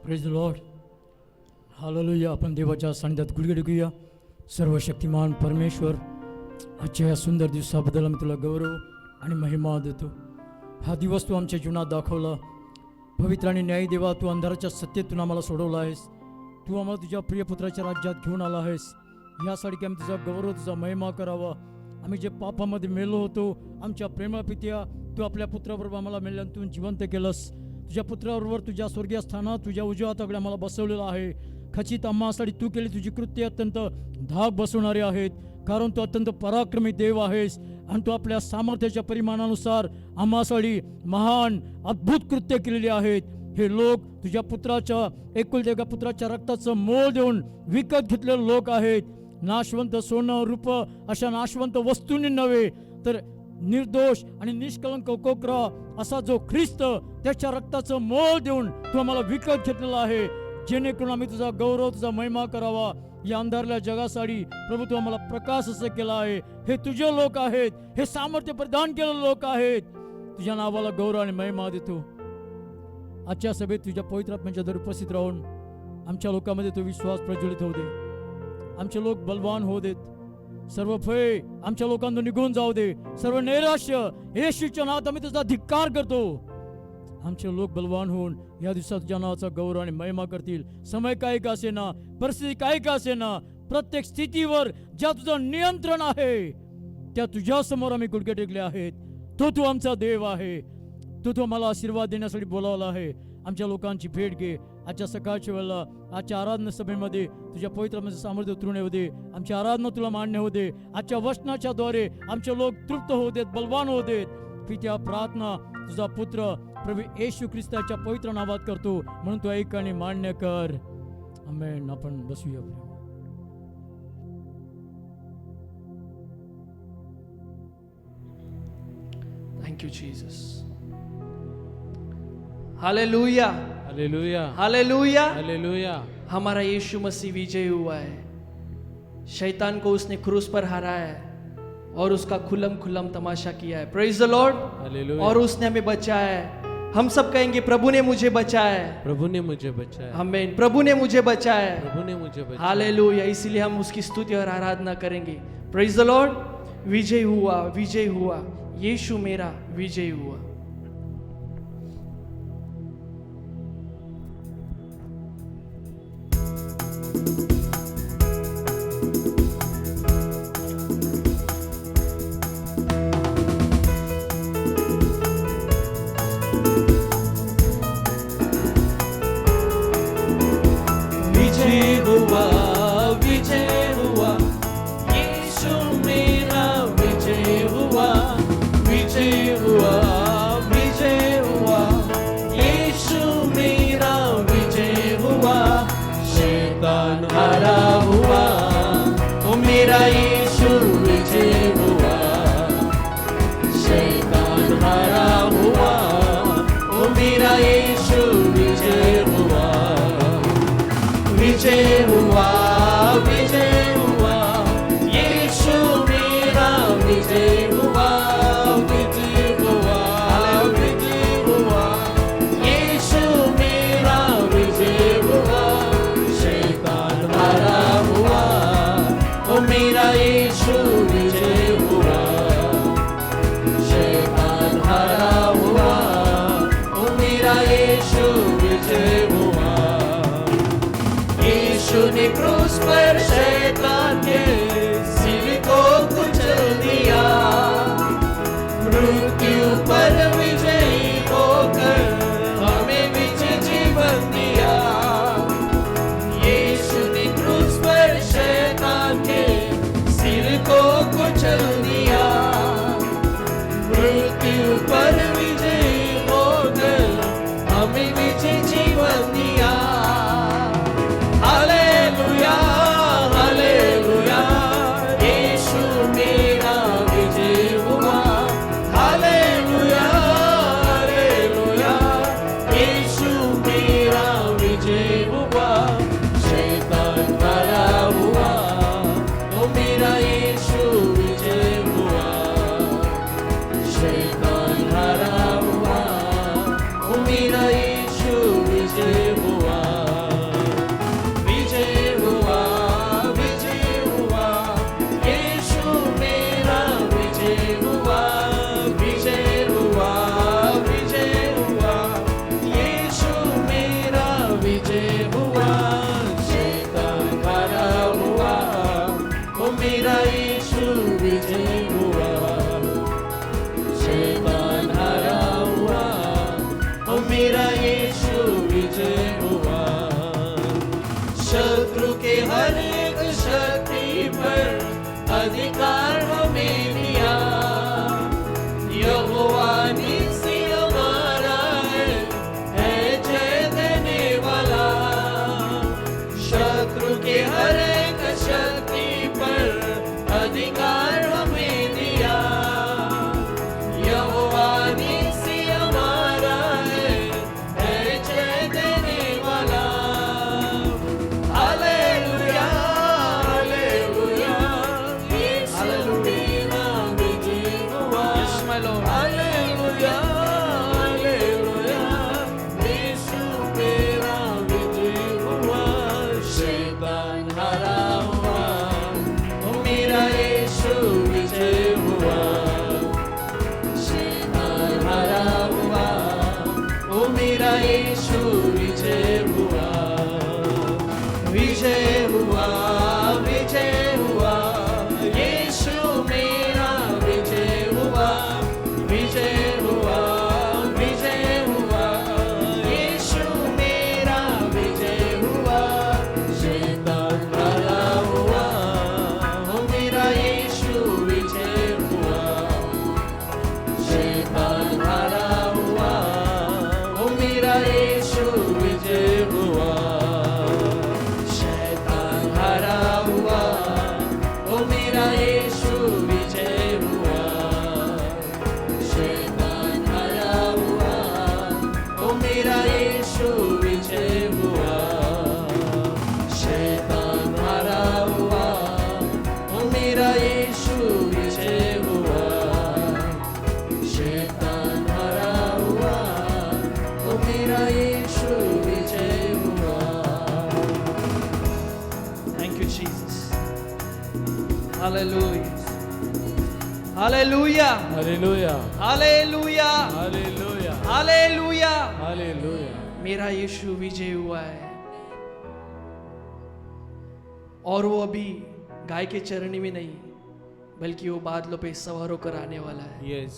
Praise the Lord. Hallelujah. आपण देवाच्या सानिध्यात गुडघे टेकूया. सर्वशक्तिमान परमेश्वर, आजच्या या सुंदर दिवसाबद्दल आम्ही तुला गौरव आणि महिमा देतो. हा दिवस तू आमच्या जीवनात दाखवला. पवित्र आणि न्यायी देवा, तू अंधाराच्या सत्तेतून आम्हाला सोडवला आहेस. तू आम्हाला तुझ्या प्रिय पुत्राच्या राज्यात घेऊन आला आहेस. यासाठी की आम्ही तुझा गौरव, तुझा महिमा करावा. आम्ही जे पापामध्ये मेलो होतो, आमच्या प्रेमळ पित्या, तू आपल्या पुत्राबरोबर आम्हाला मिळाल्यानं तू जिवंत केलंस. तुझ्या पुत्राबरोबर तुझ्या स्वर्गीय स्थानात तुझ्या उजव्या हाताकडे आम्हाला बसवलेलं आहे. खचित आम्हासाठी तू केली तुझी कृत्य अत्यंत धाक बसवणारे आहेत, कारण तू अत्यंत पराक्रमी देव आहेस आणि तू आपल्या सामर्थ्याच्या परिमाणानुसार आम्हासाठी महान अद्भुत कृत्य केलेली आहेत. हे लोक तुझ्या पुत्राच्या एकुलत्या पुत्राच्या रक्ताचं मोल देऊन विकत घेतलेले लोक आहेत. नाशवंत सोनं रूप अशा नाशवंत वस्तूंनी नव्हे, तर निर्दोष आणि निष्कलंक कोकरा असा जो ख्रिस्त, त्याच्या रक्ताचं मोल देऊन तू आम्हाला विकत घेतलेला आहे, जेणेकरून आम्ही तुझा गौरव, तुझा महिमा करावा. या अंधारल्या जगासाठी प्रभू तू आम्हाला प्रकाश असं केला आहे. हे तुझे लोक आहेत, हे सामर्थ्य प्रदान केलेले लोक आहेत. तुझ्या नावाला गौरव आणि महिमा देतो. आजच्या सभेत तुझ्या पवित्र आत्म्याच्या दर उपस्थित राहून आमच्या लोकांमध्ये तो विश्वास प्रज्वलित होऊ दे. आमचे लोक बलवान होऊ देत. सर्व भय आमच्या लोकांना निघून जाऊ दे. सर्व नैराश्य येशूच्या नावात आम्ही तुझा धिक्कार करतो. आमचे लोक बलवान होऊन या दिवसात तुझ्या नावाचा गौरव आणि महिमा करतील. समय काय का असेना, परिस्थिती काय का असेना, प्रत्येक स्थितीवर ज्या तुझं नियंत्रण आहे, त्या तुझ्या समोर आम्ही गुडघे टेकले आहेत. तू आमचा देव आहे. तू आम्हाला आशीर्वाद देण्यासाठी बोलावला आहे. आमच्या लोकांची भेट घे. आजच्या सकाळच्या वेळेला, आजच्या आराधना सभेमध्ये तुझ्या पवित्र सामर्थ्य उतरून येऊ दे. आमची आराधना तुला मान्य होऊ दे. आजच्या वचनाच्या द्वारे आमचे लोक तृप्त होऊ देत, बलवान होऊ देत. पित्या, प्रार्थना तुझा पुत्र प्रभू येशू ख्रिस्ताच्या पवित्र नावात करतो, म्हणून तू ऐक आणि मान्य कर. आमेन. आपण बसूया. Thank you, Jesus. Hallelujah, hallelujah, hallelujah, hallelujah. हमारा यीशु मसीह विजय हुआ है. शैतान को उसने क्रूस पर हराया है और उसका खुल्लम खुल्लम तमाशा किया है. Praise the Lord. हालेलुया. और उसने हमें बचाया है. हम सब कहेंगे, प्रभु ने मुझे बचाया है. प्रभु ने मुझे बचाया. आमीन. प्रभु ने मुझे बचाया है. प्रभु ने मुझे बचाया. हालेलुया. इसीलिए हम उसकी स्तुति और आराधना करेंगे. Praise the Lord. विजय हुआ, विजय हुआ, यीशु मेरा विजय हुआ. विजय हुआ, विजय हुआ, यीशु मेरा विजय हुआ. विजय हुआ, विजय हुआ, यीशु मेरा विजय हुआ. शैतान हारा हुआ, ओ मेरा यीशु विजय हुआ. शैतान हारा हुआ, ओ मेरा यीशु विजय हुआ. विजय हुआ, विजय हुआ, यीशु मेरा विजय हुआ. विजय हुआ, विजय हुआ, यीशु मेरा विजय हुआ. शैतान हारा हुआ, ओ मेरा यीशु विजय हुआ. शैतान हारा हुआ, ओ मेरा यीशु विजय हुआ. यीशु ने क्रूस पर शैतान के सिर को कुचल दिया. मृत्यु पर विजयी होकर हमें विजय जीवन दिया. यीशु ने क्रूस पर शैतान के सिर को कुचल दिया. मृत्यु पर विजयी होकर हमें विजय जीवन दिया. हालेलुया, हालेलुया, यीशु मेरा विजय मेरा यीशु विजय हुआ, शैतान हारा हुआ, ओ मेरा यीशु विजय हुआ। शत्रु के हर एक शक्ति पर अधिकार हमें दिया, यहोवा निस्सी हमारा है जय देने वाला। शत्रु के हर एक शक्ति पर अधिकार हमें दिया, यहोवा निस्सी हमारा है जय देने वाला। हालेलुया हालेलुया, यीशु मेरा विजय हुआ। यस माय लॉर्ड, हालेलुया हालेलुया, यीशु मेरा विजय हुआ। शैतान हारा हुआ, ओ मेरा यीशु विजय हुआ। शैतान हारा हुआ, ओ मेरा यीशु विजय हुआ। विजय हुआ विजय हुआ, यीशु मेरा विजय हुआ। विजय हुआ विजय हुआ, यीशु मेरा विजय हुआ। शैतान हारा हुआ, ओ मेरा यीशु विजय हुआ। शैतान हारा हुआ, ओ मेरा यीशु विजय हुआ। शैतान हारा हुआ, ओ मेरा यीशु विजय हुआ। शैतान हारा हुआ, ओ मेरा यीशु विजय हुआ। शैतान हारा हुआ, ओ मेरा यीशु विजय हुआ। शैतान हारा हुआ, ओ मेरा यीशु विजय हुआ। Thank you, Jesus. Hallelujah. Hallelujah. Hallelujah Hallelujah. Hallelujah Hallelujah. Hallelujah. मेरा यीशु विजय हुआ है, और वो अभी गाय के चरणी में नहीं, बल्कि वो बादलों पे सवार होकर आने वाला है, यस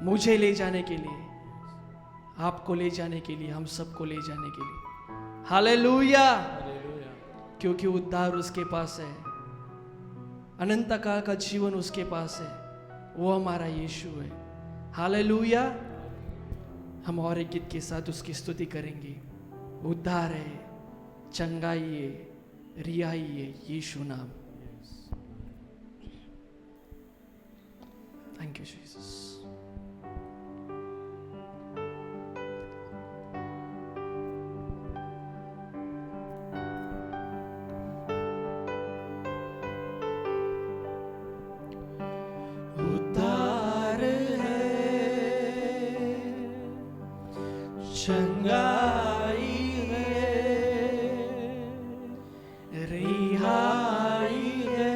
मुझे ले जाने के लिए, आपको ले जाने के लिए, हम सबको ले जाने के लिए। हालेलुया। हालेलुया क्योंकि उद्धार उसके पास है, अनंत काल का जीवन उसके पास है, वो हमारा यीशु है। हालेलुया। हम और एक गीत के साथ उसकी स्तुति करेंगे। उद्धार है, चंगाई है, रिहाई है, यीशु नाम। Thank you Jesus. उद्धार है, चंगाई है, रिहाई है,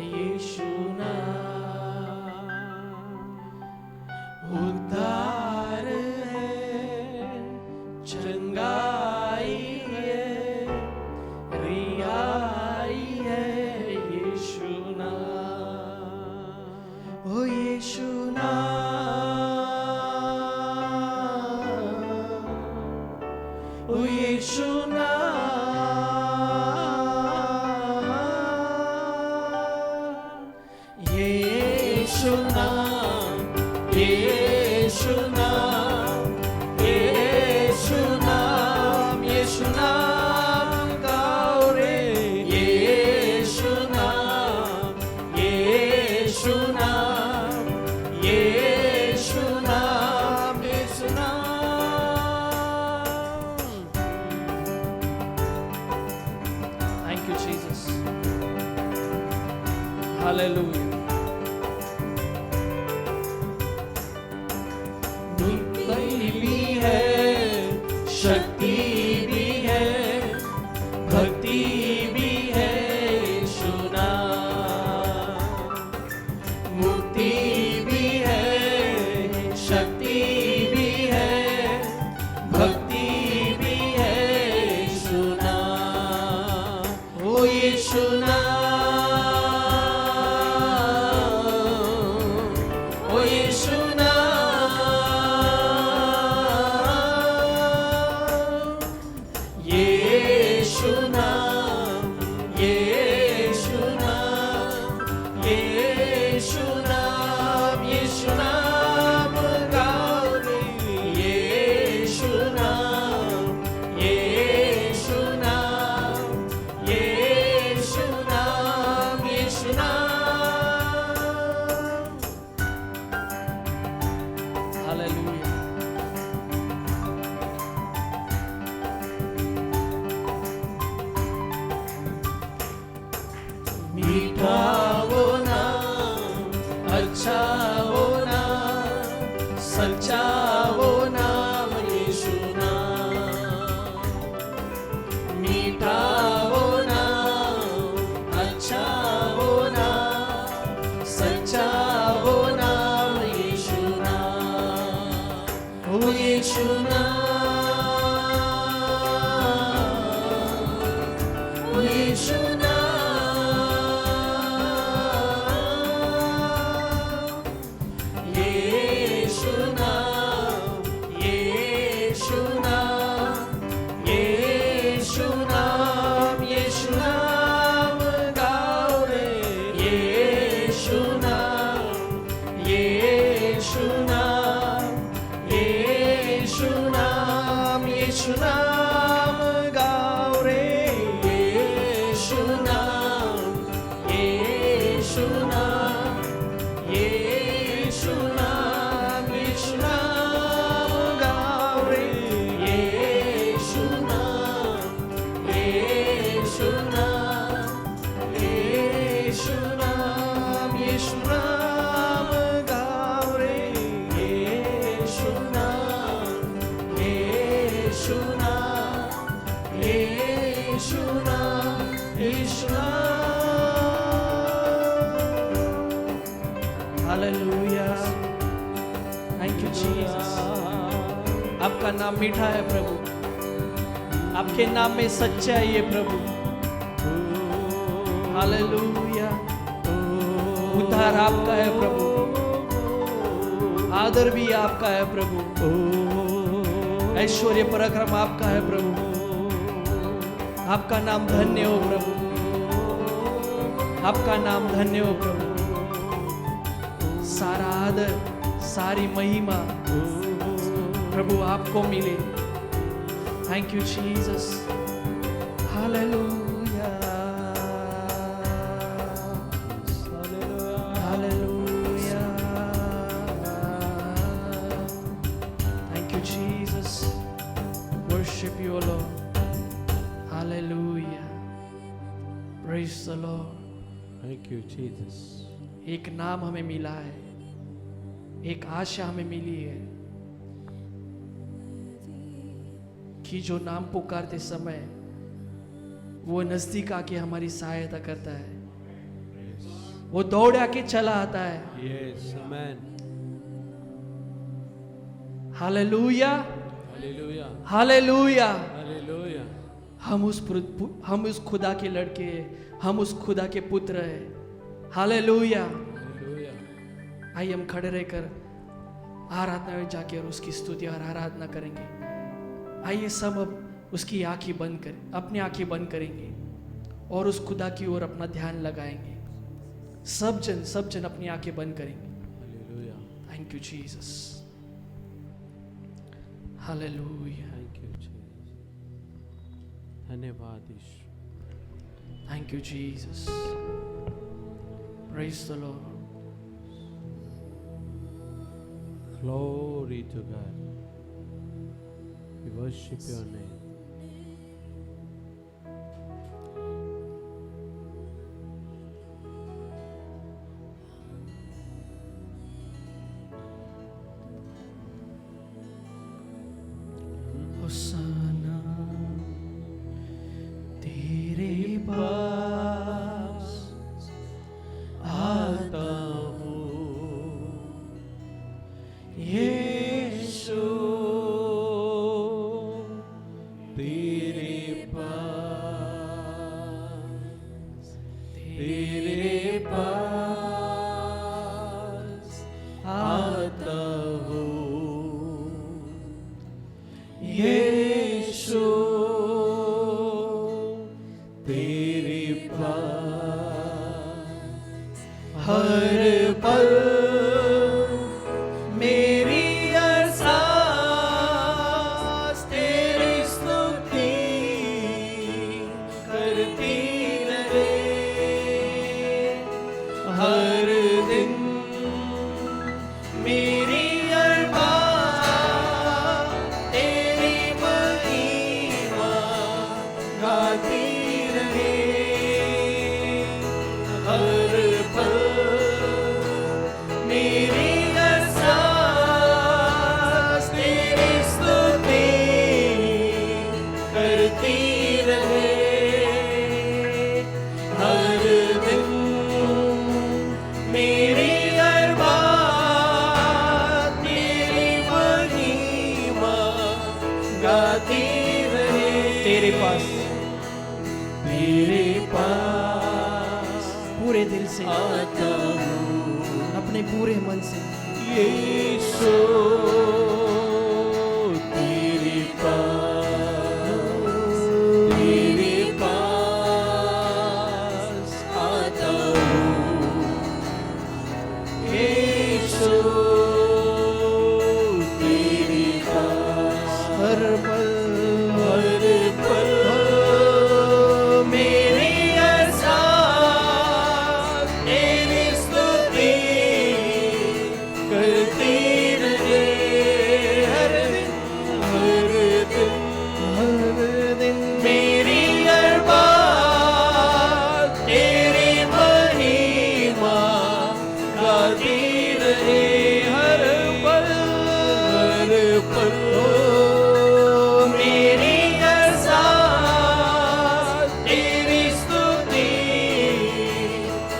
यीशु नाम। उद्धार है, चंगाई है, रिहाई है, यीशु नाम। ओ यीशु नाम, ओ यीशु नाम, यीशु नाम, यीशु नाम, यीशु नाम, यीशु नाम गाओ रे। यीशु नाम, यीशु नाम, यीशु नाम, यीशु नाम। Thank you, Jesus. Hallelujah. मुक्ति भी है, शक्ति भी है, भक्ति भी है, यीशु नाम। मुक्ति भी है, शक्ति भी है, भक्ति भी है, यीशु नाम। ओ यीशु नाम, मीठा वो नाम, अच्छा वो नाम, सच्चा वो नाम यीशु नाम। मीठा वो नाम, अच्छा वो नाम, सच्चा वो नाम यीशु नाम। ओ यीशु नाम, ओ यीशु नाम, यीशु नाम, यीशु नाम, यीशु नाम, यीशु नाम गाओ रे। यीशु नाम, यीशु नाम, यीशु नाम, यीशु नाम गाओ रे। यीशु नाम, यीशु नाम, यीशु नाम, यीशु नाम गाओ रे। यीशु नाम, यीशु नाम, यीशु नाम, यीशु नाम गाओ रे। यीशु नाम, यीशु नाम, यीशु नाम, यीशु नाम। Hallelujah, thank you Jesus. आपका नाम मीठा है प्रभु, आपके नाम में सच्चाई है प्रभु। हालेलुया, उद्धार आपका है प्रभु, आदर भी आपका है प्रभु, ऐश्वर्य पराक्रम आपका है प्रभु। आपका नाम धन्य हो प्रभु, आपका नाम धन्य हो प्रभु। सारा आदर, सारी महिमा प्रभु आपको मिले। Thank you Jesus. Hallelujah, hallelujah, thank you Jesus. Worship you Lord. Hallelujah, praise the Lord. Thank you, Jesus. एक नाम हमें मिला है, एक आशा हमें मिली है कि जो नाम पुकारते समय वो नजदीक आके हमारी सहायता करता है, वो दौड़ आके चला आता है। Yes, amen. Hallelujah, Hallelujah. Hallelujah. Hallelujah. हम उस खुदा के लड़के हैं, हम उस खुदा के पुत्र हैं। हालेलुया। Hallelujah. आइए हम खड़े रहकर आराधना में जाके और उसकी स्तुति और आराधना करेंगे। आइए सब अब उसकी आंखें बंद करें, अपनी आंखें बंद करेंगे और उस खुदा की ओर अपना ध्यान लगाएंगे। सब जन अपनी आंखें बंद करेंगे। Hallelujah. Thank you Jesus. Hallelujah, Thank you, Jesus. धन्यवाद ईश्वर। Thank you Jesus. Praise the Lord. Glory to God. We worship your name. Hosanna तेरे पास आता हूँ यीशु, तेरे पास, तेरे पास आता हूँ यीशु, तेरे पास हर पल मेरी अरसास तेरी स्तुति करती रहे। हर दिन मेरी अरमान तेरी महिमा गाती रहे। पूरे दिल से, आता हूँ अपने पूरे मन से। यीशु तेरे पास आता हूँ यीशु तेरे पास हर पल मेरी अरज़ात तेरी स्तुति करती रहे हर दिन मेरी अरबात तेरी महिमा गाती रहे हर पल मेरी अरज़ात तेरी स्तुति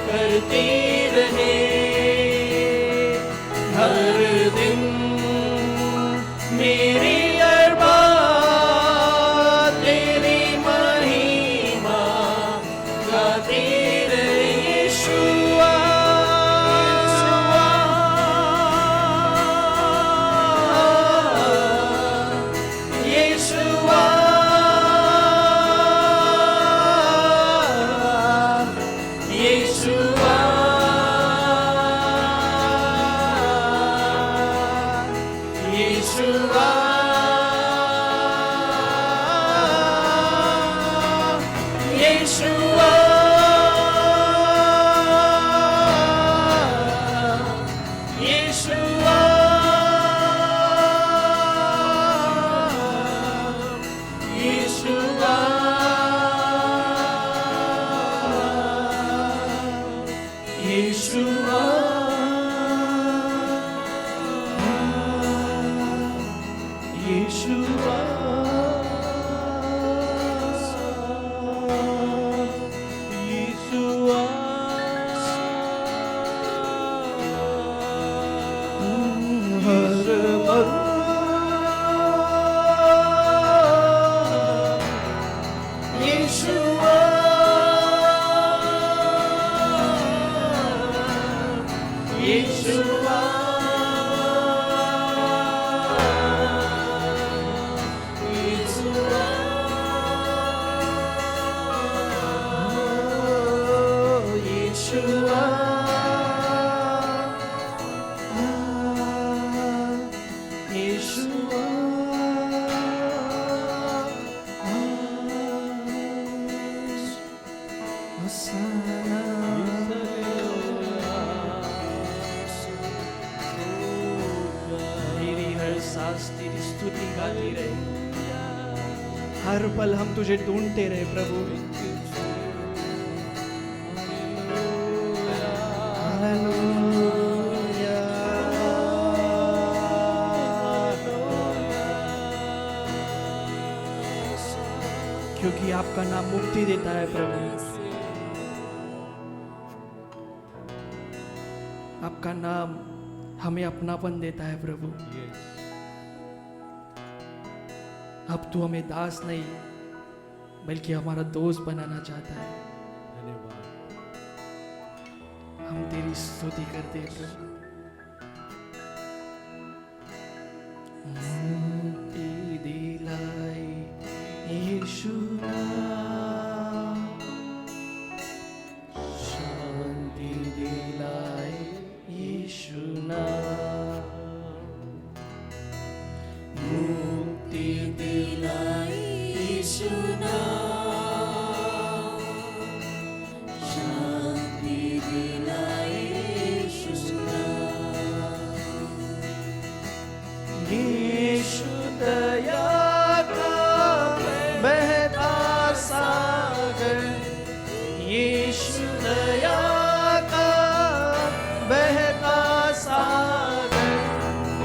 करती रहे हर दिन मेरी अरबात तेरी महिमा गाती रहे यीशुआ यीशुआ यीशुआ यीशुआ यीशुआ यीशुआ यीशुआ यीशुआ यीशुआ यीशुआ हर पल यीशुआ यीशुआ यीशुआ यीशुआ यीशुआ मेरी हर सांस तेरी स्तुति गाती रहे, हर पल हम तुझे ढूंढते रहे प्रभु। हालेलुया। क्योंकि आपका नाम मुक्ति देता है प्रभु, आपका नाम हमें अपनापन देता है प्रभु। अब तू हमें दास नहीं बल्कि हमारा दोस्त बनाना चाहता है। हम तेरी स्तुति करते हैं प्रभु। मुक्ति दिलाई यीशु नाम, शांति दिलाई यीशु नाम, मुक्ति दिलाई यीशु नाम, शांति दिलाई यीशु नाम, यीशु दया का बहता सागर, यीशु दया का बहता सागर,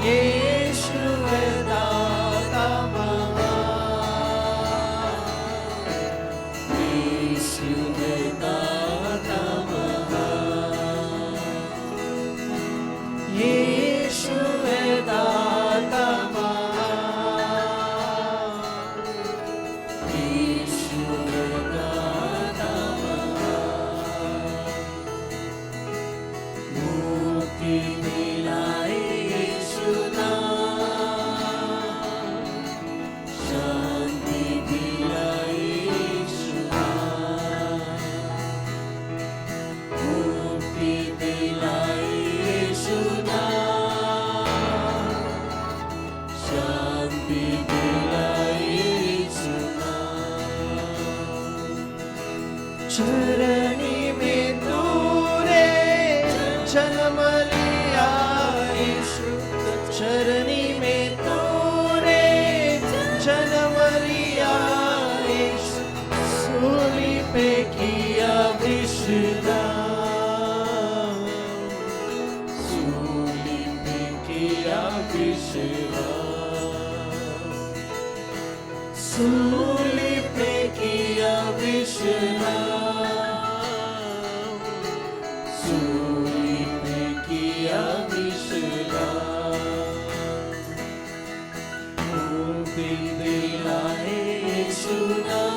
यीशु है दाता महान, यीशु है दाता महान, यीशु है दाता महान, यीशु है दाता महान, विश्राम सूली पे किया विश्राम सूली पे किया विश्राम सूली पे किया विश्राम मुक्ति दिलाए यीशु नाम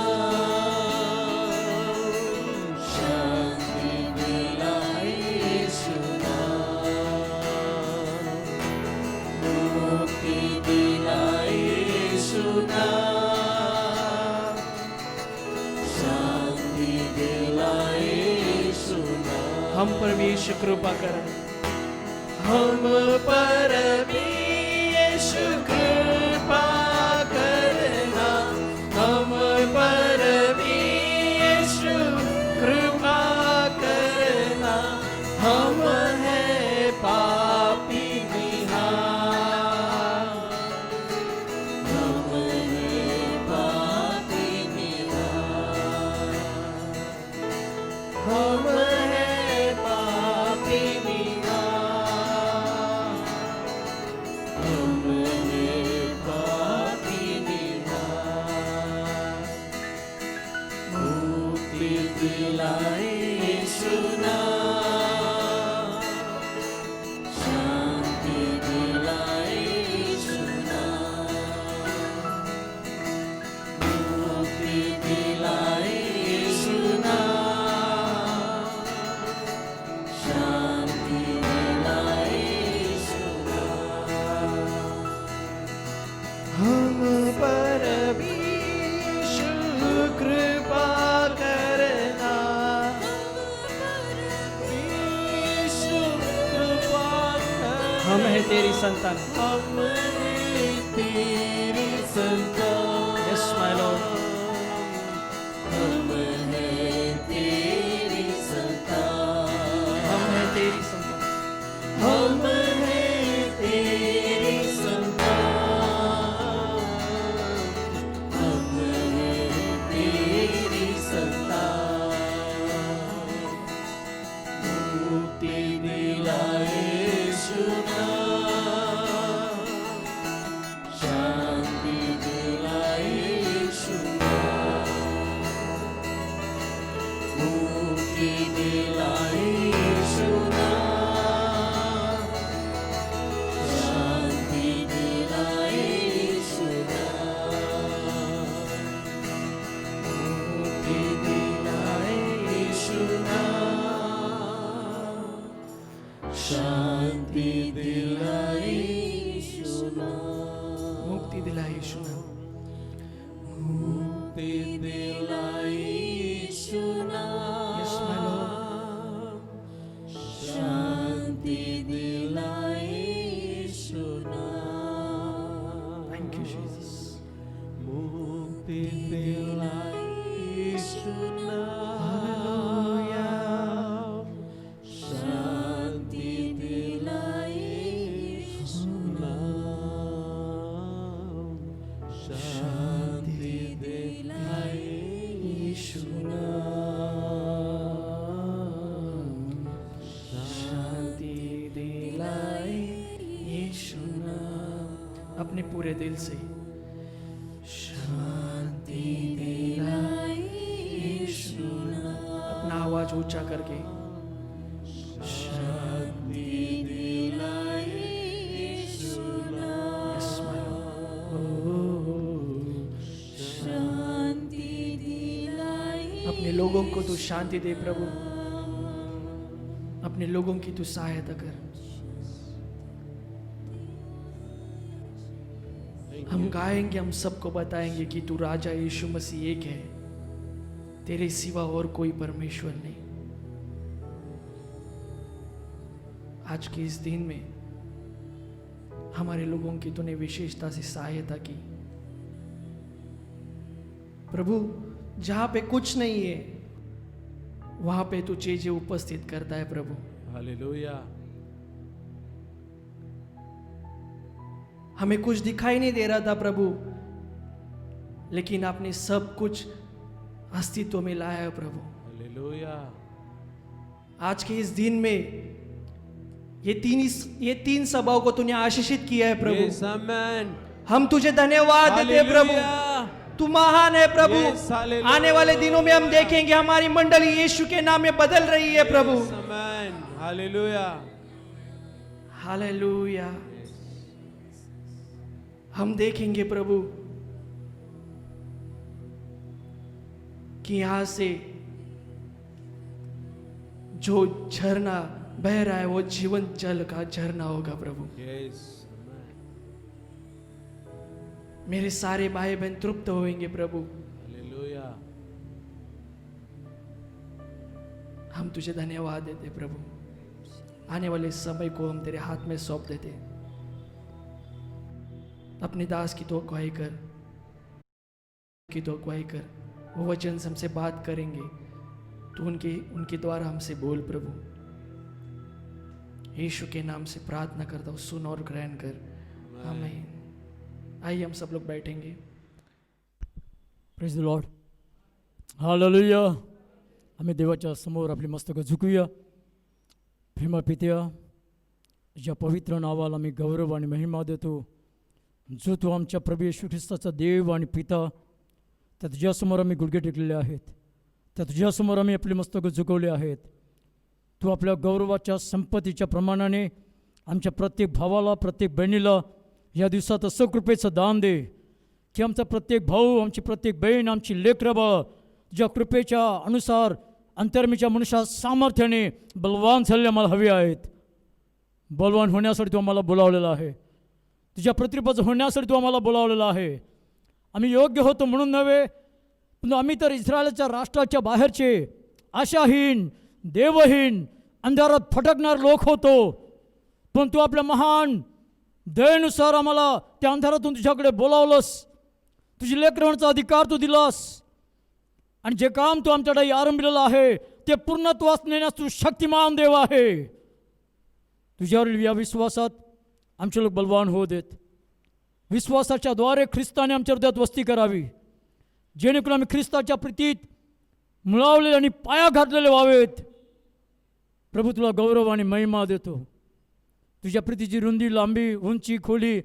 शांति दिलाए यीशु नाम मुक्ति दिलाए यीशु नाम शांति दिलाए यीशु नाम हम पर भी यीशु कृपा करें। हम पर भी यीशु कृपा करना हम पर भी यीशु कृपा करना हम हैं पापी निहार हम हैं पापी निहार हम हैं पापी निहार हम हैं पापी निहार मुक्ति दिलाए यीशु नाम शांति दिलाए यीशु नाम मुक्ति दिलाए यीशु नाम शांति दिलाए यीशु नाम हम पर भी यीशु कृपा करना यीशु कृपा करना हम हैं तेरी संतान। हम हैं तेरी संतान Yes, my Lord. हम हैं तेरी संतान हम हैं तेरी संतान। हम हैं तेरी संतान हम हैं तेरी संतान मुक्ति दिलाए यीशु नाम शांति दिलाए यीशु नाम मुक्ति दिलाए यीशु नाम शांति दिलाए यीशु नाम मुक्ति दिलाए यीशु नाम शांति दिलाए यीशु नाम मुक्ति दिलाए यीशु नाम। मुक्ति दिलाए यीशु Yes, my Lord. नाम शांति दिलाए यीशु नाम Thank you, Jesus. मुक्ति दिलाए यीशु नाम शांति दिलाए यीशु नाम शांति दिलाए यीशु नाम शांति दिलाए यीशु नाम अपने पूरे दिल से शांति दिलाए यीशु नाम अपना आवाज ऊंचा करके शांति दिलाए यीशु नाम Yes, my Lord. शांति दिलाए अपने लोगों को तू शांति दे प्रभु। अपने लोगों की तू सहायता कर। हम गाएंगे, हम सबको बताएंगे कि तू राजा यीशु मसीह एक है, तेरे सिवा और कोई परमेश्वर नहीं। आज के इस दिन में हमारे लोगों की तूने विशेषता से सहायता की प्रभु। जहां पे कुछ नहीं है वहां पे तू चीजें उपस्थित करता है प्रभु। हालेलुया हमें कुछ दिखाई नहीं दे रहा था प्रभु, लेकिन आपने सब कुछ अस्तित्व में लाया है प्रभु। हालेलुया आज के इस दिन में ये तीन सभाओं को तूने आशीषित किया है प्रभु। Yes, amen. हम तुझे धन्यवाद देते हैं प्रभु, Hallelujah. तू महान है प्रभु। Yes, hallelujah. आने वाले दिनों में हम देखेंगे हमारी मंडली यीशु के नाम में बदल रही है प्रभु। Yes, amen. Hallelujah. हालेलुया। हम देखेंगे प्रभु कि यहां से जो झरना बह रहा है वो जीवन जल का झरना होगा प्रभु। Yes, amen. मेरे सारे भाई बहन तृप्त होंगे प्रभु। Hallelujah. हम तुझे धन्यवाद देते प्रभु। आने वाले समय को हम तेरे हाथ में सौंप देते। अपने दास की तो अगुवाई कर, वो वचन से हमसे बात करेंगे, तो उनके द्वारा हमसे बोल प्रभु। यीशु के नाम से प्रार्थना करता हूँ, सुन और ग्रहण कर। आमीन। आइए हम सब लोग बैठेंगे। Praise the Lord, hallelujah. आम्ही देवाच्या समोर आपली मस्तकं झुकूया। प्रेमा पित्या, ज्या पवित्र नावाला आम्ही गौरव आणि महिमा देतो, जो तू आमच्या प्रभू येशू ख्रिस्ताचा देव आणि पिता, त्या तुझ्यासमोर आम्ही गुडघे टेकलेले आहेत, त्या तुझ्यासमोर आम्ही आपली मस्तकं झुकवले आहेत। तू आपल्या गौरवाच्या संपत्तीच्या प्रमाणाने आमच्या प्रत्येक भावाला, प्रत्येक बहिणीला या दिवसात असं कृपेचं दान दे की आमचा प्रत्येक भाऊ, आमची प्रत्येक बहीण, आमची लेकरं बाळ तुझ्या कृपेच्या अनुसार अंतर्मीच्या मनुष्या सामर्थ्याने बलवान झालेले आम्हाला हवे आहेत। बलवान होण्यासाठी तू आम्हाला बोलावलेला आहे, तुझ्या प्रतिरूपाचं होण्यासाठी तू आम्हाला बोलावलेला आहे। आम्ही योग्य होतो म्हणून नव्हे, पण आम्ही तर इस्रायलच्या राष्ट्राच्या बाहेरचे आशाहीन, देवहीन, अंधारात फटकणार लोक होतो, पण तू आपल्या महान दयेनुसार आम्हाला त्या अंधारातून तुझ्याकडे बोलावलंस, तुझी लेकरं होण्याचा अधिकार तू दिलास, आणि जे काम तू आमच्याकडे आरंभलेलं आहे ते पूर्णत्वास नेण्यास तू शक्तिमान देव आहे। तुझ्यावरील या विश्वासात आमचे लोक बलवान होऊ देत। विश्वासाच्या द्वारे ख्रिस्ताने आमच्या हृदयात वस्ती करावी, जेणेकरून आम्ही ख्रिस्ताच्या प्रीतीत मुळावलेले आणि पाया घातलेले व्हावेत। प्रभू तुला गौरव आणि महिमा देतो। तुझ्या प्रीतीची रुंदी, लांबी, उंची, खोली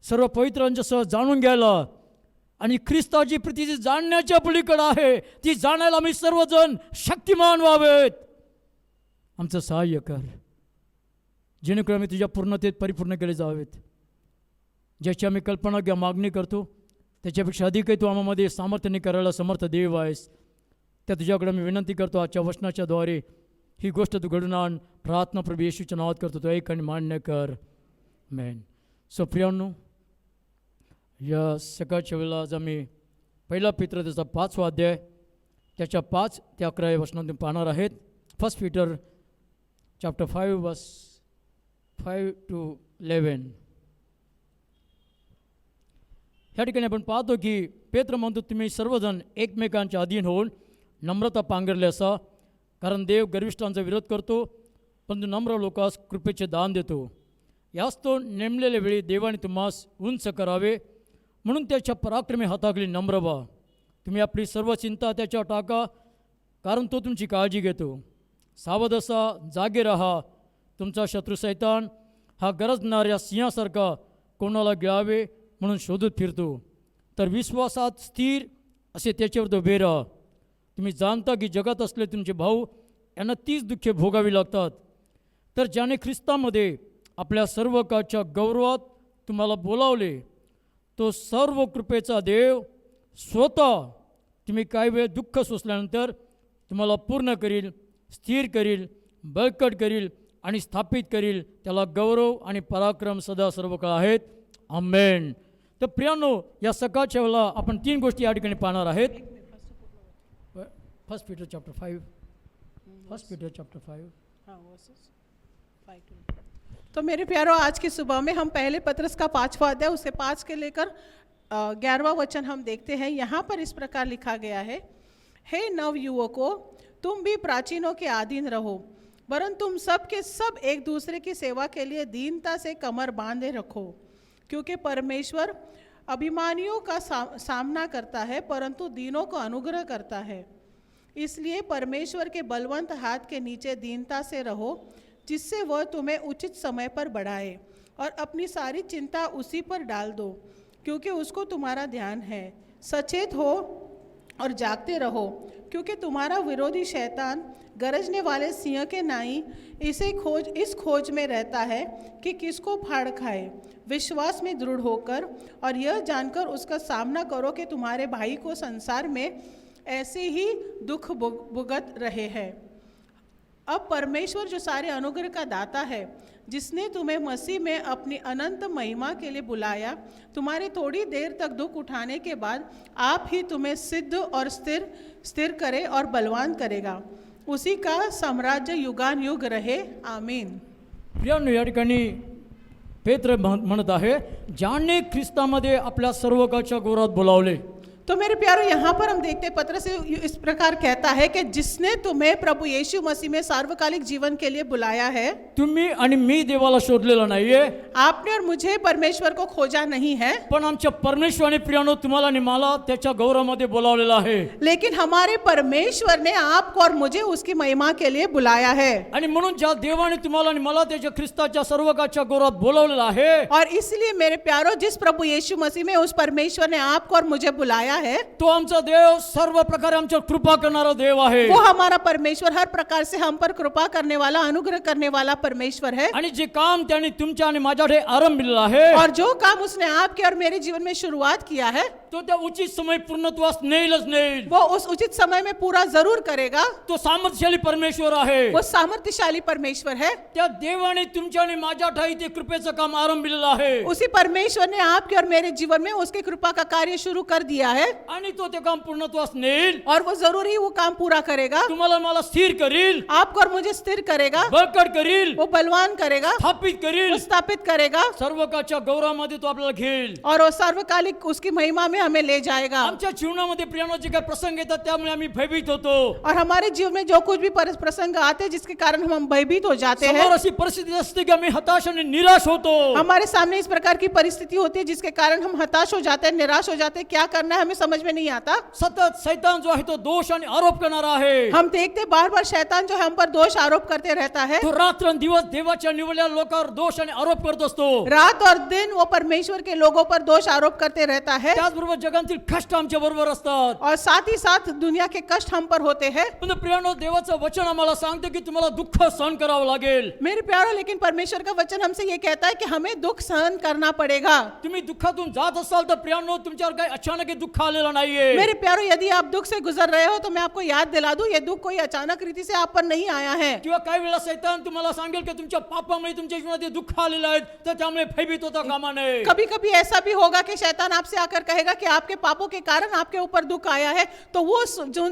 सर्व पवित्रांच्यासह जाणून घ्यायला आणि ख्रिस्ताची प्रीतीची जाणण्याच्या पलीकडे आहे ती जाणायला आम्ही सर्वजण शक्तिमान व्हावेत। आमचं सहाय्य कर, जेणेकरून आम्ही तुझ्या पूर्णतेत परिपूर्ण केले जावेत। ज्याची आम्ही कल्पना किंवा मागणी करतो त्याच्यापेक्षा अधिकही तू आम्हामध्ये सामर्थ्याने करायला समर्थ देव आहेस। त्या तुझ्याकडे मी विनंती करतो, आजच्या वचनाच्या द्वारे ही गोष्ट तू घडून आण। प्रार्थना प्रभू येशूच्या नावात करतो, तो एक आणि मान्य कर, आमेन। सो प्रियांनो, या सकाळच्या वेळेला आज आम्ही पहिला पीटर त्याचा 5वा अध्याय त्याच्या 5 ते 11 वचनातून पाहणार आहेत। फर्स्ट पीटर चॅप्टर 5 वर्स 5 to 11। ह्या ठिकाणी आपण पाहतो की पेत्र म्हणतो, तुम्ही सर्वजण एकमेकांच्या अधीन होऊन नम्रता पांघरले असा, कारण देव गर्विष्ठांचा विरोध करतो, परंतु नम्र लोकांस कृपेचे दान देतो। यास तो नेमलेल्या वेळी देवाने तुम्हास उंच करावे, म्हणून त्याच्या पराक्रमी हाताखाली नम्र व्हा। तुम्ही आपली सर्व चिंता त्याच्यावर टाका, कारण तो तुमची काळजी घेतो। सावध असा, जागे रहा। तुमचा शत्रू सैतान हा गरजणाऱ्या सिंहासारखा कोणाला गिळावे म्हणून शोधत फिरतो, तर विश्वासात स्थिर असे त्याच्यावर तो उभे राहा। तुम्ही जाणता की जगात असले तुमचे भाऊ यांना तीच दुःखे भोगावी लागतात, तर ज्याने ख्रिस्तामध्ये आपल्या सर्व काळच्या गौरवात तुम्हाला बोलावले, तो सर्व कृपेचा देव स्वतः तुम्ही काही वेळ दुःख सोसल्यानंतर तुम्हाला पूर्ण करील, स्थिर करील, बळकट करील आणि स्थापित करील। त्याला गौरव आणि पराक्रम सदा सर्व काळ आहेत, आमेन। तर प्रियांनो, या सकाळच्या वेळेला आपण 3 गोष्टी या ठिकाणी पाहणार आहेत। First Peter chapter 5, first Peter chapter 5। हाँ, वर्सेस 5 to। तो मेरे प्यारों, आज की सुबह में हम पहले पत्रस का 5वां अध्याय उससे 5 के लेकर 11वां वचन हम देखते हैं। यहाँ पर इस प्रकार लिखा गया है, हे नव युवकों, तुम भी प्राचीनों के अधीन रहो, वरन तुम सब के सब एक दूसरे की सेवा के लिए दीनता से कमर बांधे रखो, क्योंकि परमेश्वर अभिमानियों का सामना करता है, परंतु दीनों को अनुग्रह करता है। इसलिए परमेश्वर के बलवंत हाथ के नीचे दीनता से रहो, जिससे वह तुम्हें उचित समय पर बढ़ाए, और अपनी सारी चिंता उसी पर डाल दो, क्योंकि उसको तुम्हारा ध्यान है। सचेत हो और जागते रहो, क्योंकि तुम्हारा विरोधी शैतान गरजने वाले सिंह के नाई इस खोज में रहता है कि किसको फाड़ खाए। विश्वास में दृढ़ होकर और यह जानकर उसका सामना करो कि तुम्हारे भाई को संसार में ऐसे ही दुख भुगत रहे हैं। अब परमेश्वर जो सारे अनुग्रह का दाता है, जिसने तुम्हें मसीह में अपनी अनंत महिमा के लिए बुलाया, तुम्हारे थोड़ी देर तक दुख उठाने के बाद आप ही तुम्हें सिद्ध और स्थिर करे और बलवान करेगा। उसी का साम्राज्य युगान युग रहे, आमीन। प्रियांनो, या ठिकाणी पेत्र म्हणत आहे, ज्याने ख्रिस्तामध्ये आपल्या सर्वकाच्या गोरात बोलावले। तो मेरे प्यारो, यहाँ पर हम देखते हैं पत्रस इस प्रकार कहता है कि जिसने तुम्हें प्रभु यीशु मसीह में सार्वकालिक जीवन के लिए बुलाया है। तुम्ही आणि मी देवाला शोधलेला नाहीये, आपने और मुझे परमेश्वर को खोजा नहीं है, पण आमच्या परमेश्वराने प्रियांनो तुम्हाला आणि मला त्याच्या गौरवामध्ये बोलावलेला आहे। लेकिन हमारे परमेश्वर ने आपको और मुझे उसकी महिमा के लिए बुलाया है। आणि म्हणून ज्या देवाने तुम्हाला आणि मला त्याच्या ख्रिस्ताच्या सर्वकाच्या गोरात बोलावलेला आहे, और इसलिए मेरे प्यारो, जिस प्रभु यीशु मसीह में उस परमेश्वर ने आपको और मुझे बुलाया है, तो आमचा देव सर्व प्रकारे आमच्या कृपा करणारा देव आहे। वो हमारा परमेश्वर हर प्रकार से हम पर कृपा करने वाला, अनुग्रह करने वाला परमेश्वर है। आणि जे काम त्याने तुमच्या आणि माझ्याकडे आरंभिलेलं आहे, और जो काम उसने आपके और मेरे जीवन में शुरुआत किया है, तो त्या उचित समय पूर्णत्वास नेईलच नेईल। वो उस उचित समय में पूरा जरूर करेगा। तो सामर्थ्यशाली परमेश्वर आहे। वो सामर्थ्यशाली परमेश्वर है। त्या देवाने तुमच्या आणि माझ्या ठाई ते कृपेचं काम आरंभिलेलं आहे। उसी परमेश्वर ने आपके और मेरे जीवन में उसकी कृपा का कार्य शुरू कर दिया है, आणि तो ते काम पूर्णत्वास नेईल। और वो जरूर ही वो काम पूरा करेगा। तुम्हाला मला स्थिर करील, आपको और मुझे स्थिर करेगा, बळकट करील, वो बलवान करेगा, स्थापित वो करील, स्थापित करेगा, सर्वकाच्या गौरवामध्ये तो आपल्याला घेईल। और वो सार्वकालिक उसकी महिमा में हमें ले जाएगा। आमच्या जीवनामध्ये प्रियांनो जे काही प्रसंग येतात त्यामुळे आम्ही भयभीत होतो। और हमारे जीवन में जो कुछ भी प्रसंग आते हैं जिसके कारण हम भयभीत हो जाते समोर हैं, अशी परिस्थिती असते की आम्ही हताश आणि निराश होतो। हमारे सामने इस प्रकार की परिस्थिति होती है जिसके कारण हम हताश हो जाते हैं, निराश हो जाते हैं, क्या करना है हमें समझ में नहीं आता। सतत शैतान जो आहे तो दोष आणि आरोप करणारा आहे। हम देखते बार बार शैतान जो है हम पर दोष आरोप करते रहता है। तो रात्रंदिवस देवाच्या निवडलेल्या लोकांवर दोष आणि आरोप करत असतो। रात और दिन वो परमेश्वर के लोगों पर दोष आरोप करते रहता है, त्याचबरोबर जगातील कष्ट आमच्या बरोबर असतात। और साथ ही साथ दुनिया के कष्ट हम पर होते हैं। पण प्रियांनो, देवाचं वचन आम्हाला सांगते की तुम्हाला दुःख सहन करावं लागेल। मेरे प्यारो, लेकिन परमेश्वर का वचन हमसे ये कहता है कि हमें दुख सहन करना पड़ेगा। तुम्ही दुःखातून जात असाल तर प्रियांनो, तुमच्यावर काही अचानक हे दुःख आलेलं नाहीये। मेरे प्यारो, यदि आप दुख से गुजर रहे हो तो मैं आपको याद दिला दूं, ये दुख कोई अचानक रीति से आप पर नहीं आया है। किंवा काही वेळा शैतान तुम्हाला सांगेल की तुमच्या पापामुळे तुमच्या जीवनात हे दुःख आलेलं आहे, तर त्यामुळे भयभीत होता कामा नये। कभी कभी ऐसा भी होगा कि शैतान आपसे आकर कहेगा कि आपके पापों के कारण आपके ऊपर दुख आया है, तो वो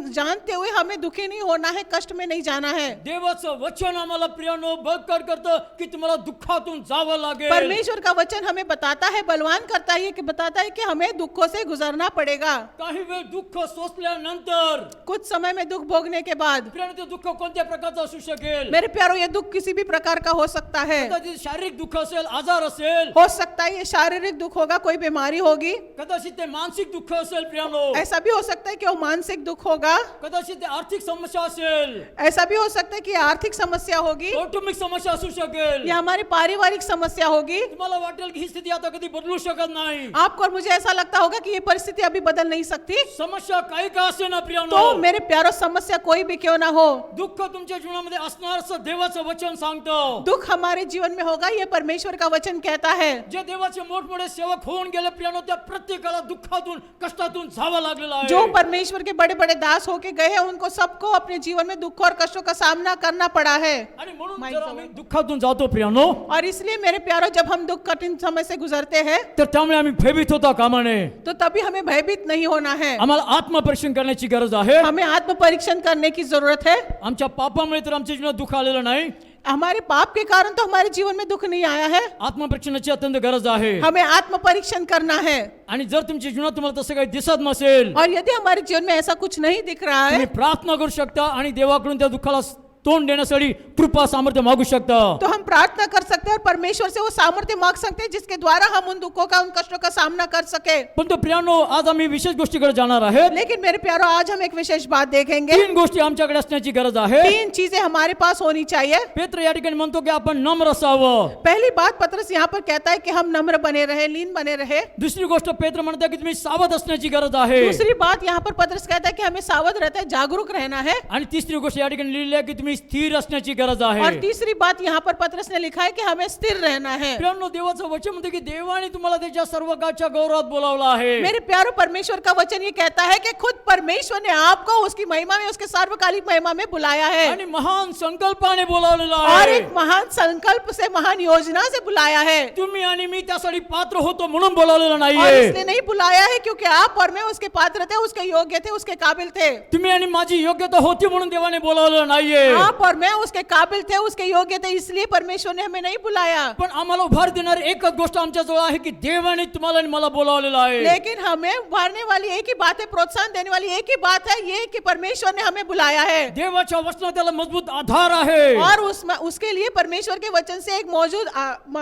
जानते हुए हमें दुखी नहीं होना है, कष्ट में नहीं जाना है। देवाचं वचन आम्हाला प्रियांनो बळकट करतं की तुम्हाला दुःखातून जावं लागेल। परमेश्वर का वचन हमें बताता है, बलवान करता है कि बताता है कि हमें दुखों से गुजरना पड़ेगा। काही वेळ दुःख सोसल्यानंतर, कुछ समय में दुख भोगने के बाद, प्रियांनो, ते दुःख कोणत्या प्रकारचं असू शकेल? मेरे प्यारो, ये दुख किसी भी प्रकार का हो सकता है। कदाचित शारीरिक दुःख असेल, आजार असेल, हो सकता है ये शारीरिक दुख होगा, कोई बीमारी होगी। कदाचित ते मानसिक दुःख असेल प्रियांनो, ऐसा भी हो सकता है कि वो मानसिक दुख होगा। कदाचित ते आर्थिक समस्या असेल, ऐसा भी हो सकता है कि आर्थिक समस्या होगी, कौटुंबिक समस्या असू शकेल। या हमारी पारिवारिक समस्या होगी। तुम्हाला वाटेल की ही स्थिती आता कधी बदलू शकत नाही। आपको और मुझे ऐसा लगता होगा कि ये परिस्थिति अभी बदल नहीं सकती। समस्या काही का असे ना प्रियांनो, तो मेरे प्यारो, समस्या कोई भी क्यों ना हो, दुःख तुमच्या जीवनामध्ये असणार असं देवाचं वचन सांगतं। दुख हमारे जीवन में होगा, ये परमेश्वर का वचन कहता है। जे देवाचे मोठमोठे सेवक होऊन गेले प्रियांनो, त्या प्रत्येकाला दुःखातून कष्टातून जावं लागलेलं आहे। जो परमेश्वर के बड़े बड़े दास होके गए हैं, उनको सबको अपने जीवन में दुख और कष्टों का सामना करना पड़ा है। आणि म्हणून जर आम्ही दुःखातून जातो प्रियांनो, और इसलिए मेरे प्यारो, जब हम दुख कठिन समय से गुजरते हैं, तर त्यामुळे आम्ही भयभीत होता कामा नये। तो तभी हमें भयभीत नहीं होना है। आम्हाला आत्मपरीक्षण करण्याची गरज आहे। हमें आत्म परीक्षण करने की जरूरत है। आमच्या पापामुळे तर आमच्या जीवनात दुःख आलेलं नाही, हमारे पाप के कारण तो हमारे जीवन में दुख नहीं आया है। आत्मपरीक्षणाची अत्यंत गरज आहे। हमें आत्म परीक्षण करना है। आणि जर तुमच्या जीवनात तुम्हाला तसं काही दिसत नसेल, और यदि हमारे जीवन में ऐसा कुछ नहीं दिख रहा है, तुम्ही प्रार्थना करू शकता आणि देवाकडून त्या दुःखाला तोंड देण्यासाठी कृपा सामर्थ्य मागू शकता. तो हम प्रार्थना कर सकते हैं और परमेश्वर से वो सामर्थ्य मांग सकते हैं जिसके द्वारा हम उन दुखों का, उन कष्टों का सामना कर सके. पण तो प्रियानो, आज आम्ही विशेष गोष्टीकडे जाणार आहेत. लेकिन मेरे प्यारो, आज हम एक विशेष बात देखेंगे. 3 गोष्टी आमच्याकडे असण्याची गरज आहे. 3 चीजें हमारे पास होनी चाहिए. पेत्र या ठिकाणी म्हणतो की आपण नम्र असावं. पहली बात पतरस यहाँ पर कहता है कि हम नम्र बने रहे, लीन बने रहे. दुसरी गोष्ट पेत्र म्हणतात की तुम्ही सावध असण्याची गरज आहे. दूसरी बात यहाँ पर पतरस कहता है कि हमें सावध रहता है, जागरूक रहना है. आणि तिसरी गोष्ट या ठिकाणी लिहिली आहे की तुम्ही स्थिर असण्याची गरज और आहे. तीसरी बात यहाँ पर पतरस ने लिखा है कि हमें स्थिर रहना है. प्रियानो, देवाचं वचन म्हणते की देवाने तुम्हाला त्याच्या सर्वकाच्या गौरवात बोलावलं आहे. मेरे प्यारो, परमेश्वर का वचन ये कहता है कि खुद परमेश्वर ने आपको उसकी महिमा में, उसके सार्वकालिक महिमा में बुलाया है. आणि महान संकल्पाने बोलावलेलं और आहे. एक महान संकल्प से, महान योजना से बुलाया है. तुम्ही आणि मी त्यासाठी पात्र होतो म्हणून बोलावलेलं और नाहीये. इसलिए नहीं बुलाया है क्योंकि आप और मैं उसके पात्र थे, उसके योग्य थे, उसके काबिल थे. तुम्ही आणि माझी योग्यता होती म्हणून देवाने बोलावलेलं नाहीये. आप और मैं उसके काबिल थे, उसके योग्य थे, इसलिए परमेश्वर ने हमें नहीं बुलाया. पण आम्हाला उभार देणारी एकच गोष्ट आमच्या जवळ आहे की देवाने तुम्हाला आणि मला बोलावलेलं आहे. लेकिन हमें उभारने वाली एक ही बात है, प्रोत्साहन देने वाली एक ही बात है, ये कि परमेश्वर ने हमें बुलाया है. देवाच्या वचनात त्याला मजबूत आधार आहे. और उसके लिए परमेश्वर के वचन से एक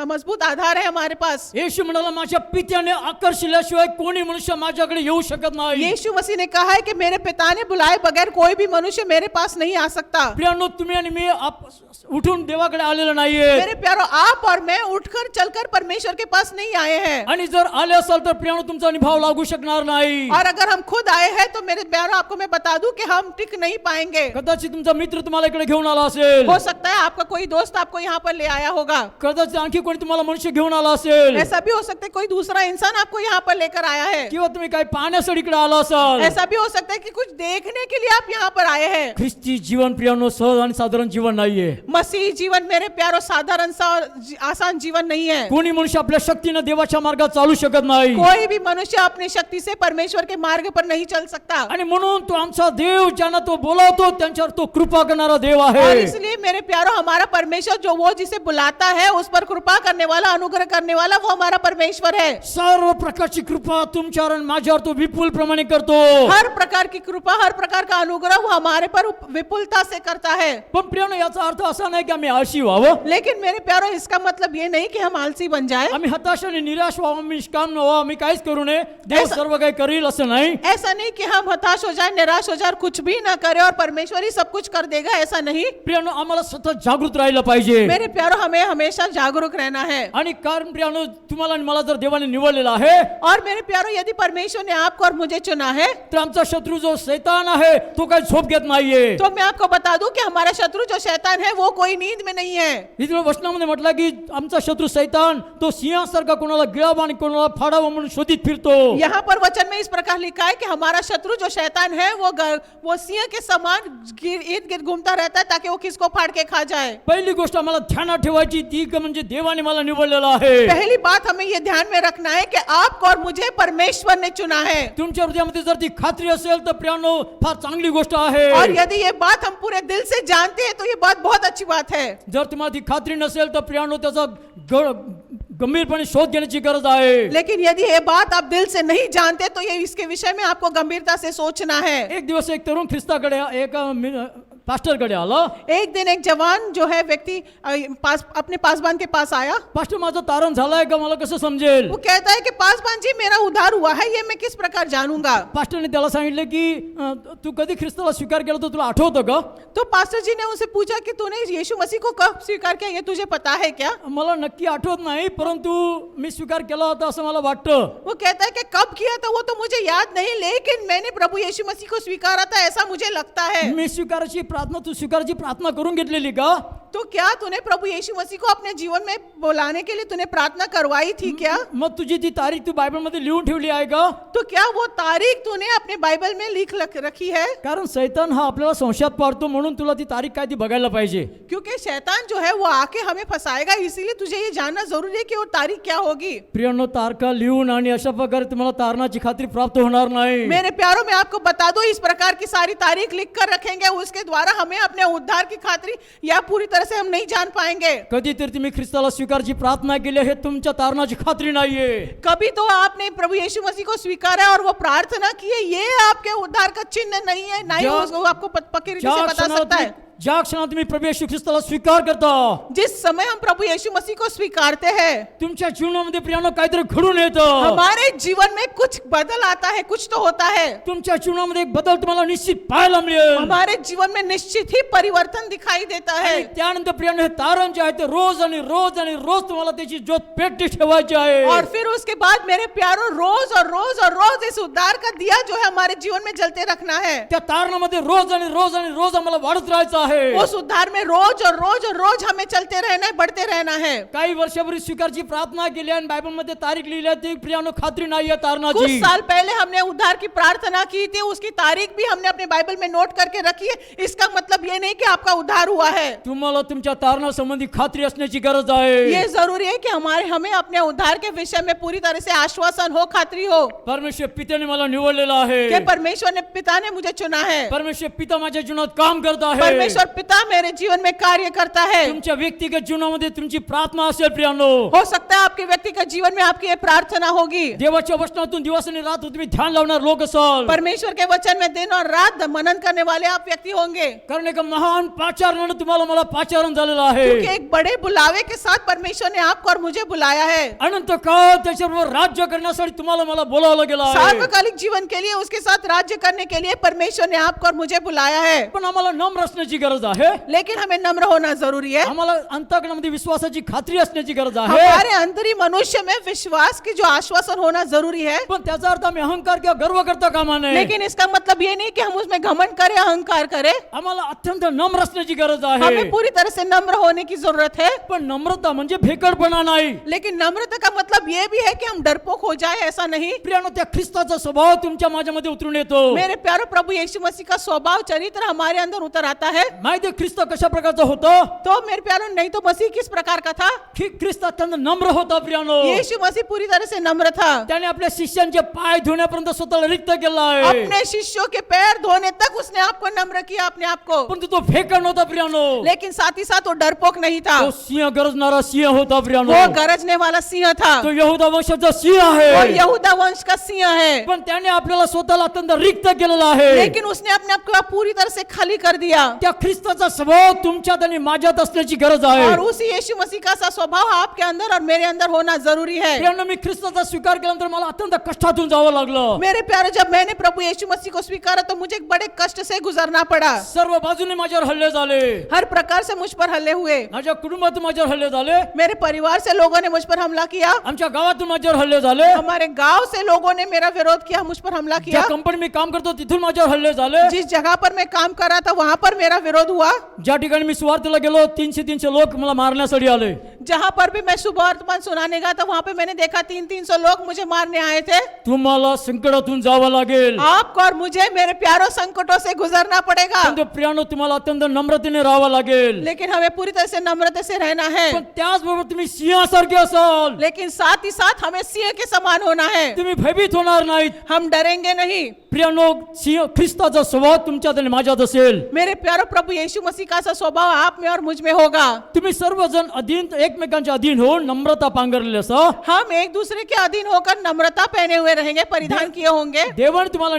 मजबूत आधार है हमारे पास. येशू म्हणाला, माझ्या पित्याने आकर्षिल्याशिवाय कोणी मनुष्य माझ्याकडे येऊ शकत नाही. यीशु मसीह ने कहा है कि मेरे पिता ने बुलाए बगैर कोई भी मनुष्य मेरे पास नहीं आ सकता. प्रियानो, तुम्ही आणि मी उठून देवाकडे आलेलो नाहीये. मेरे प्यारो, आप और मैं उठकर चलकर परमेश्वर के पास नहीं आए हैं. आणि जर आले असाल तर प्रियानो, तुमचा निभाव लागू शकणार नाही. और अगर हम खुद आए हैं तो मेरे प्यारो, आपको मैं बता दूं कि हम टिक नहीं पाएंगे. कदाचित तुमचा मित्र तुम्हाला इकडे घेऊन आला असेल. हो सकता है आपका कोई दोस्त आपको यहाँ पर ले आया होगा. कदाचित आणखी कोणी तुम्हाला मनुष्य घेऊन आला असेल. ऐसा भी हो सकता है कोई दूसरा इंसान आपको यहाँ पर लेकर आया है. किंवा तुम्ही काही पाहण्यासाठी इकडे आला असाल. ऐसा भी हो सकता है कि कुछ देखने के लिए आप यहाँ पर आए हैं. ख्रिस्ती जीवन प्रियानो सहज आणि साधारण जीवन नाहीये. मसीह जीवन मेरे प्यारो साधारण सा और आसान जीवन नहीं है. कोणी मनुष्य आपल्या शक्तीने देवाच्या मार्गात चालू शकत नाही. कोई भी मनुष्य अपनी शक्ति से परमेश्वर के मार्ग पर नहीं चल सकता. आणि म्हणून तो आमचा देव, ज्यांना तो बोलावतो त्यांच्यावर तो कृपा करणारा देव और आहे. इसलिए मेरे प्यारो, हमारा परमेश्वर जो वो जिसे बुलाता है उस पर कृपा करने वाला, अनुग्रह करने वाला, वो हमारा परमेश्वर है. सर्व प्रकारची कृपा तुमच्यावर आणि माझ्यावर तो विपुल प्रमाणे करतो. हर प्रकार की कृपा, हर प्रकार का अनुग्रह वो हमारे पर विपुलता से करता है. पण प्रियानो, याचा अर्थ असा नाही की आम्ही आळशी व्हावं. लेकिन मेरे प्यारो, इसका मतलब ये नहीं कि हम आलसी बन जाए. आम्ही हताश आणि निराश व्हावं, आम्ही निष्काम व्हावं, आम्ही काहीच करू नये, देव सर्व काही करील असं नाही. ऐसा नहीं कि हम हताश हो जाए, निराश हो जाए, कुछ भी ना करे और परमेश्वर ही सब कुछ कर देगा, ऐसा नहीं. प्रियानो, आम्हाला सतत जागृत राहिलं पाहिजे. मेरे प्यारो, हमें हमेशा जागरूक रहना है. आणि कारण प्रियानो, तुम्हाला आणि मला जर देवाने निवडलेला आहे, और मेरे प्यारो, यदि परमेश्वर ने आपको और मुझे चुना है, तर आमचा शत्रू जो शैतान आहे तो काही झोप घेत नाहीये. तो मैं आपको बता दूं कि हमारा शत्रु जो शैतान है वो कोई नींद में नहीं है. इथे वचनामध्ये म्हटलं की आमचा शत्रू शैतान तो सिंहासारखा कोणाला गिळावा आणि कोणाला फाडावा म्हणून शोधित फिरतो. यहाँ पर वचन में इस प्रकार लिखा है कि हमारा शत्रु जो शैतान है वो सिंह के समान इर्द गिर्द घूमता रहता है ताकि वो किसको फाड़ के खा जाए. पहिली गोष्ट आम्हाला ध्यानात ठेवायची ती म्हणजे देवाने मला निवडलेलं आहे. पहली बात हमें ये ध्यान में रखना है कि आपको और मुझे परमेश्वर ने चुना है. तुमच्या हृदयामध्ये जर ती खात्री असेल तर प्रियानो, फार चांगली गोष्ट आहे. और यदि ये बात हम पूरे दिल से जानते हैं तो ये बात बहुत अच्छी बात है. जर तुम्हाला ती खात्री नसेल तर प्रियानो, त्याचा गंभीरपणे शोध घेण्याची गरज आहे. लेकिन यदि ये बात आप दिल से नहीं जानते तो ये इसके विषय में आपको गंभीरता से सोचना है. एक दिवस एक तरुण ख्रिस्ताकडे पास्टरकडे आला. एक दिन एक जवान जो है व्यक्ति अपने पासबान के पास आया. पास्टर, माझं तारण झालंय का, मला कसं समजेल? वो कहता है कि पासबान जी, मेरा उद्धार हुआ है, ये मैं किस प्रकार जानूंगा. पास्टरने त्याला सांगितलं की तू कधी ख्रिस्ताला स्वीकार केला तो तुला आठवतं का? तो पास्टर जी ने उनसे पूछा कि तूने यीशु मसीह को कब स्वीकार किया, ये तुझे पता है क्या. मला नक्की आठवत नाही, परंतु मी स्वीकार केला होता असं मला वाटतं. वो कहता है कि कब किया था वो तो मुझे याद नहीं, लेकिन मैंने प्रभु यीशु मसीह को स्वीकारा था, ऐसा मुझे लगता है. मी स्वीकाराची प्रार्थना, तू स्वीकाराची प्रार्थना करून घेतलेली का? तो क्या तूने प्रभु यीशु मसीह को अपने जीवन में बुलाने के लिए तूने प्रार्थना करवाई थी क्या. मग तुझी ती तारीख तू बायबल मध्ये लिहून ठेवली आहे का? तो क्या वो तारीख तूने अपने बाइबल में लिख रखी है. कारण शैतान हा आपल्याला संशयात पाडतो, म्हणून तुला ती तारीख काय ती बघायला पाहिजे. क्योंकि शैतान जो है वो आके हमें फंसाएगा, इसीलिए तुझे ये जानना जरूरी है कि वो तारीख क्या होगी. प्रियानो, तारखा लिहून आणि अशा प्रकारे तुम्हाला तारणाची खात्री प्राप्त होणार नाही. मेरे प्यारों, मैं आपको बता दूं, इस प्रकार की सारी तारीख लिख कर रखेंगे, उसके द्वारा हमें अपने उद्धार की खात्री या पूरी तरह से हम नहीं जान पाएंगे. कधीतरी तुम्ही ख्रिस्ताला स्वीकारची प्रार्थना केली, हे तुमच्या तारणाची खात्री नाहीये. कभी तो आपने प्रभु यीशु मसीह को स्वीकारा और वो प्रार्थना की है, ये आपके उद्धार का चिन्ह नहीं है, नहीं उसको आपको पक्की रीति से बता सकता है. ज्या क्षणात तुम्ही प्रभू येशू ख्रिस्ताला स्वीकार करता जिस समय हम प्रभु यीशु मसीह को स्वीकारते हैं, तुमच्या जीवनामध्ये प्रियानो काहीतरी घडून येतं. हमारे जीवन में कुछ बदल आता है, कुछ तो होता है. तुमच्या जीवनामध्ये एक बदल तुम्हाला निश्चित पाहायला मिळेल. हमारे जीवन में निश्चित ही परिवर्तन दिखाई देता है. आणि त्यानंतर प्रियानो हे तारण जे आहे ते रोज आणि रोज आणि रोज तुम्हाला त्याची ज्योत पेटती ठेवायची आहे. और फिर उसके बाद मेरे प्यारों, रोज और रोज और रोज इस उद्धार का दिया जो है हमारे जीवन में जलते रखना है. त्या तारणामध्ये रोज आणि रोज आणि रोज आम्हाला वाढत राहायचं आहे. उस उद्धार में रोज और रोज और रोज हमें चलते रहना है, बढ़ते रहना है. काही वर्षापूर्वी स्वीकारची प्रार्थना केली आणि बायबल मध्ये तारीख लिहिली आहे ती प्रियानो खात्री नाहीये कुछ तारणाची. साल पहले हमने उद्धार की प्रार्थना की थी, उसकी तारीख भी हमने अपने बाइबल में नोट करके रखी है. इसका मतलब ये नहीं कि आपका उद्धार हुआ है. तुम्हाला तुमच्या तारणा संबंधी खात्री असण्याची गरज आहे. ये जरूरी है कि हमें अपने उद्धार के विषय में पूरी तरह से आश्वासन हो, खातरी हो परमेश्वर पित्याने मला निवडलेलं आहे. कि परमेश्वर ने, पिता ने मुझे चुना है. परमेश्वर पिता माझ्या जीवनात काम करत आहे. परमेश्वर पिता मेरे जीवन में कार्य करता है. तुमच्या व्यक्तिगत जीवनामध्ये तुमची प्रार्थना असेल प्रियानो. हो सकता है आपके व्यक्तिगत जीवन में आपकी ये प्रार्थना होगी. देवाच्या वचनातून दिवस आणि रात तुम्ही ध्यान लावणार लोक असाल. परमेश्वर के वचन में दिन और रात मनन करने वाले आप व्यक्ति होंगे. कारण एक महान पाचारणाने तुम्हाला मला पाचारण झालेलं आहे. क्योंकि एक बड़े बुलावे के साथ परमेश्वर ने आपको और मुझे बुलाया है. अनंत काळ त्याच्याबरोबर राज्य करण्यासाठी तुम्हाला मला बोलावलं गेलं आहे. सार्वकालिक जीवन के लिए उसके साथ राज्य करने के लिए परमेश्वर ने आपको और मुझे बुलाया है. पण आम्हाला नम्र असण्याची गरज आहे. लेकिन हमें नम्र होना जरूरी है. आम्हाला अंतःकरणामध्ये विश्वासाची खात्री असण्याची गरज आहे. हमारे अंतरी मनुष्य में विश्वास की जो आश्वासन होना जरूरी है. पण त्याचा अर्थ आम्ही अहंकार किंवा गर्व करता कामा नये. लेकिन इसका मतलब ये नहीं कि हम उसमें घमंड करें, अहंकार करें. आम्हाला अत्यंत नम्र असण्याची गरज आहे. हमें पूरी तरह से नम्र होने की जरूरत है. पण नम्रता म्हणजे भेकडपणा नाही. लेकिन नम्रता का मतलब ये भी है कि हम डरपोक हो जाए, ऐसा नहीं. प्रियानो त्या ख्रिस्ताचा स्वभाव तुमच्या माझ्यामध्ये उतरून येतो. मेरे प्यारो, प्रभु यीशु मसीह का स्वभाव, चरित्र हमारे अंदर उतर आता है. माहिती आहे ख्रिस्त कशा प्रकारचा होता. तो मेरे प्यारो, नहीं तो मसीह किस प्रकार का था. ख्रिस्त अत्यंत नम्र होता प्रियानो. यीशु मसीह पूरी तरह से नम्र था. त्याने आपल्या शिष्यांचे पाय धुण्यापर्यंत स्वतःला रिक्त केला आहे. अपने शिष्यों के पैर धोने तक उसने आपको नम्र किया, अपने आप को. पण तो फेकण होता प्रियानो. लेकिन साथ ही साथ वो डरपोक नहीं था. तो सिंह गरजणारा सिंह होता प्रियानो. वो गरजने वाला सिंह था. तो यहूदा वंशाचा सिंह वो आहे. यहूदा वंश का सिंह है. पण त्याने आपल्याला स्वतःला अत्यंत रिक्त केलेला आहे. लेकिन उसने अपने आप को पूरी तरह से खाली कर दिया. त्या ख्रिस्ताचा स्वभाव तुमच्यात आणि माझ्यात असण्याची गरज आहे. और उसी यीशु मसीह का सा स्वभाव आपके अंदर और मेरे अंदर होना जरूरी है. प्रियानो, मी ख्रिस्ताचा स्वीकार केल्यानंतर मला अत्यंत कष्टातून जावं लागलं. मेरे प्यारे, जब मैंने प्रभु यीशु मसीह को स्वीकारा तो मुझे एक बड़े कष्ट से गुजरना पड़ा. सर्व बाजूने माझ्यावर हल्ले झाले. हर प्रकार से मुझ पर हल्ले हुए. माझ्या कुटुंबात माझ्यावर हल्ले झाले. मेरे परिवार से लोगों ने मुझ पर हमला किया. आमच्या गावातून माझ्यावर हल्ले झाले. हमारे गांव से लोगों ने मेरा विरोध किया, मुझ पर हमला ज्या किया. कंपनी मी काम करतो तिथून माझ्यावर हल्ले झाले. जिस जगह पर मैं काम कर रहा था वहां पर मेरा विरोध हुआ. ज्या ठिकाणी मी सुवार्तेला गेलो 300 लोक मला मारण्यासाठी आले. जहां पर भी मैं सुवर्तमान सुनाने गया था वहां पे मैंने देखा 300 लोग मुझे मारने आए थे. तुम्हाला संकटातून जावं लागेल. आपको और मुझे मेरे प्यारों संकटों से गुजरना पड़ेगा. पण तो प्रियानो तुम्हाला अत्यंत नम्रतेने राहावं लागेल. लेकिन हमें पूरी तरह से नम्रता से रहना है. पण त्याचबरोबर तुम्ही सिंहासारखे असाल. लेकिन साथ ही साथ हमें सिंह के समान होना है. तुम्ही भयभीत होणार नाहीत. हम डरेंगे नहीं. प्रियानो, सिंह ख्रिस्ताचा स्वभाव तुमच्यात आणि माझ्यात असेल. मेरे प्यारो, प्रभु यीशु मसीह का सा स्वभाव आप में और मुझ में होगा. तुम्ही सर्वजण अधीन, एकमेकांच्या अधीन होऊन नम्रता पांघरलेले असा. हम एक दूसरे के अधीन होकर नम्रता पहने हुए रहेंगे, परिधान किए होंगे. देवाने तुम्हाला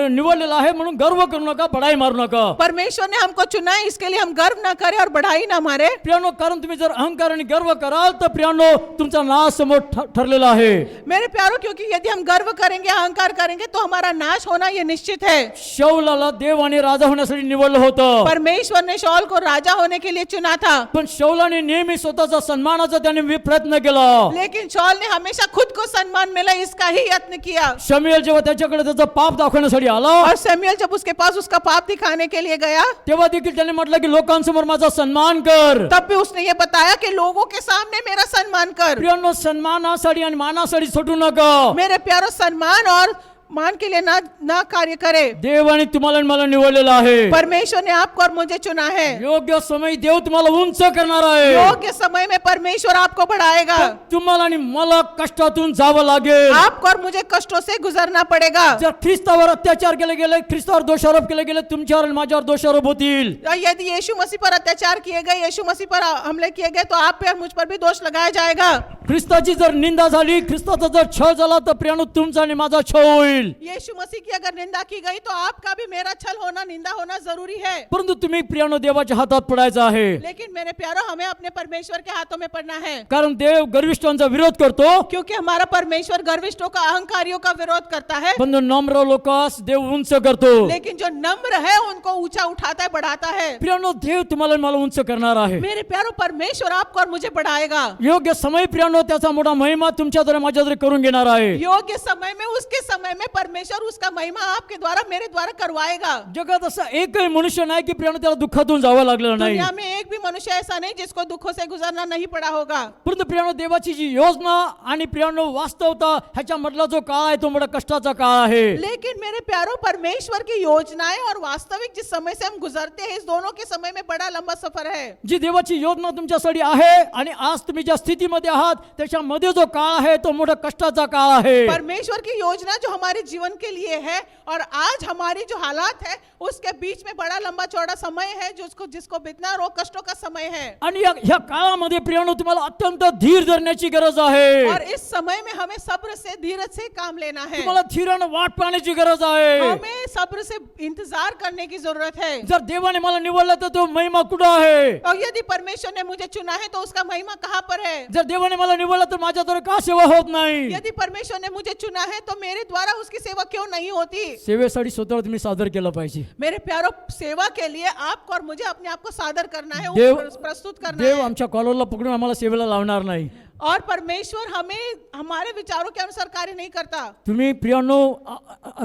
निवडलेला आहे म्हणून गर्व करू नका, बढाई मारू नका. परमेश्वर ने हमको चुना है, इसके लिए हम गर्व ना करें और बढ़ाई ना मारे. प्रियानो, कारण तुम्ही जर अहंकार आणि गर्व कराल तर प्रियानो तुमचा नाश समोर ठरलेला आहे. मेरे प्यारो, क्योंकि यदि हम गर्व करेंगे, अहंकार करेंगे तो हमारा नाश होना ये निश्चित है. शौलाला देवाने राजा होण्यासाठी निवडलं होतं. परमेश्वर ने शाऊल को राजा होने के लिए चुना था. पण शौलाने नेहमी स्वतःचा सन्मानाचा त्याने प्रयत्न केला. लेकिन शाऊल ने हमेशा खुद को सम्मान मिला इसका ही यत्न किया. शमूएल जेव्हा त्याच्याकडे त्याचा पाप दाखवण्यासाठी आला और शमूएल जब उसके पास उसका पाप दिखाने के लिए गया तेव्हा देखील त्याने म्हटलं की लोकांसमोर माझा सन्मान कर. तब भी उसने ये बताया कि लोगों के सामने मेरा सम्मान कर. प्रियानो, सन्मानासाठी आणि मानासाठी सोडू नका. मेरे प्यारो, सम्मान और मान के लिए ना कार्य करे. देवाने तुम्हाला आणि मला निवडलेलं आहे. परमेश्वर ने आपको और मुझे चुना है. योग्य समय देव तुम्हाला उंच करणार आहे. योग्य समय में परमेश्वर आपको बढ़ाएगा. तुम्हाला आणि मला कष्टातून जावं लागेल. आपको और मुझे कष्टों से गुजरना पड़ेगा. जर ख्रिस्तावर अत्याचार केले गेले, ख्रिस्तावर दोषारोप केले गेले, तुमच्यावर आणि माझ्यावर दोषारोप होतील. यदि यीशु मसीह पर अत्याचार किए गए, यीशु मसीह पर हमले किए गए तो आप पे और मुझ पर भी दोष लगाया जाएगा. ख्रिस्ताची जर निंदा झाली, ख्रिस्ताचा जर छळ झाला तर प्रियानो तुमचा आणि माझा छळ होईल. जाईल. यीशु मसीह की अगर निंदा की गई तो आपका भी मेरा छल होना, निंदा होना जरूरी है. परंतु तुम्ही प्रियानो देवाच्या हातात पडायचं आहे. लेकिन मेरे प्यारो, हमें अपने परमेश्वर के हाथों में पड़ना है, कारण देव गर्विष्ठांचा विरोध करतो, क्योंकि हमारा परमेश्वर गर्विष्ठों का, अहंकारियों का विरोध करता है. पण नम्र लोकांस देव उंच करतो. लेकिन जो नम्र है उनको ऊंचा उठाता है, बढ़ाता है. प्रियानो देव तुम्हाला मला उंच करणार आहे. मेरे प्यारो, परमेश्वर आपको और मुझे बढ़ाएगा. योग्य समय प्रियानो त्याचा मोठा महिमा तुमच्याद्वारे माझ्याद्वारे करून घेणार आहे. योग्य समय में, उसके समय में परमेश्वर उसका महिमा आपके द्वारा, मेरे द्वारा करवाएगा. जगात असा एकही मनुष्य नाही की प्रियानो त्याला दुःखातून जावं लागलेलं नाही. दुनिया में एक भी मनुष्य ऐसा नहीं जिसको दुखों से गुजरना नहीं पड़ा होगा. परंतु प्रियानो देवाची जी योजना आणि प्रियानो वास्तवता ह्याच्या मधला जो काळ आहे तो मोठा कष्टाचा काळ आहे. लेकिन मेरे प्यारो, परमेश्वर की योजनाएं और वास्तविक जिस समय से हम गुजरते हैं, इस दोनों के समय में बड़ा लंबा सफर है. जी देवाची योजना तुमच्यासाठी आहे आणि आज तुम्ही ज्या स्थितीमध्ये आहात त्याच्यामध्ये जो काळ आहे तो मोठा कष्टाचा काळ आहे. परमेश्वर की योजना जो हमारे जीवन के लिए है और आज हमारी जो हालात है उसके बीच में बड़ा लंबा चौड़ा समय है, जिसको बीतना रो कष्टों का समय है. आणि ह्या काळामध्ये प्रियानो तुम्हाला अत्यंत धीर धरण्याची गरज आहे. और इस समय में हमें सब्र से, धीरज से काम लेना है. तुम्हाला धीरानं वाट पाहण्याची गरज आहे. हमें सब्र से इंतजार करने की जरूरत है. जर देवाने मला निवडलं तर तो महिमा कुठं आहे. और यदि परमेश्वर ने मुझे चुना है तो उसका महिमा कहाँ पर है. जर देवाने मला निवडलं तर माझ्याद्वारे का सेवा होत नाही. यदि परमेश्वर ने मुझे चुना है तो मेरे द्वारा उसकी सेवा क्यों नहीं होती. सेवेसाठी स्वतःला तुम्ही सादर केलं पाहिजे. मेरे प्यारो, सेवा के लिए आपको और मुझे अपने आप को सादर करना है, देव प्रस्तुत करना देव है. आमच्या कॉलरला पकडून आम्हाला सेवेला लावणार नाही. और परमेश्वर हमें हमारे विचारों के अनुसार कार्य नहीं करता. तुम्ही प्रियानो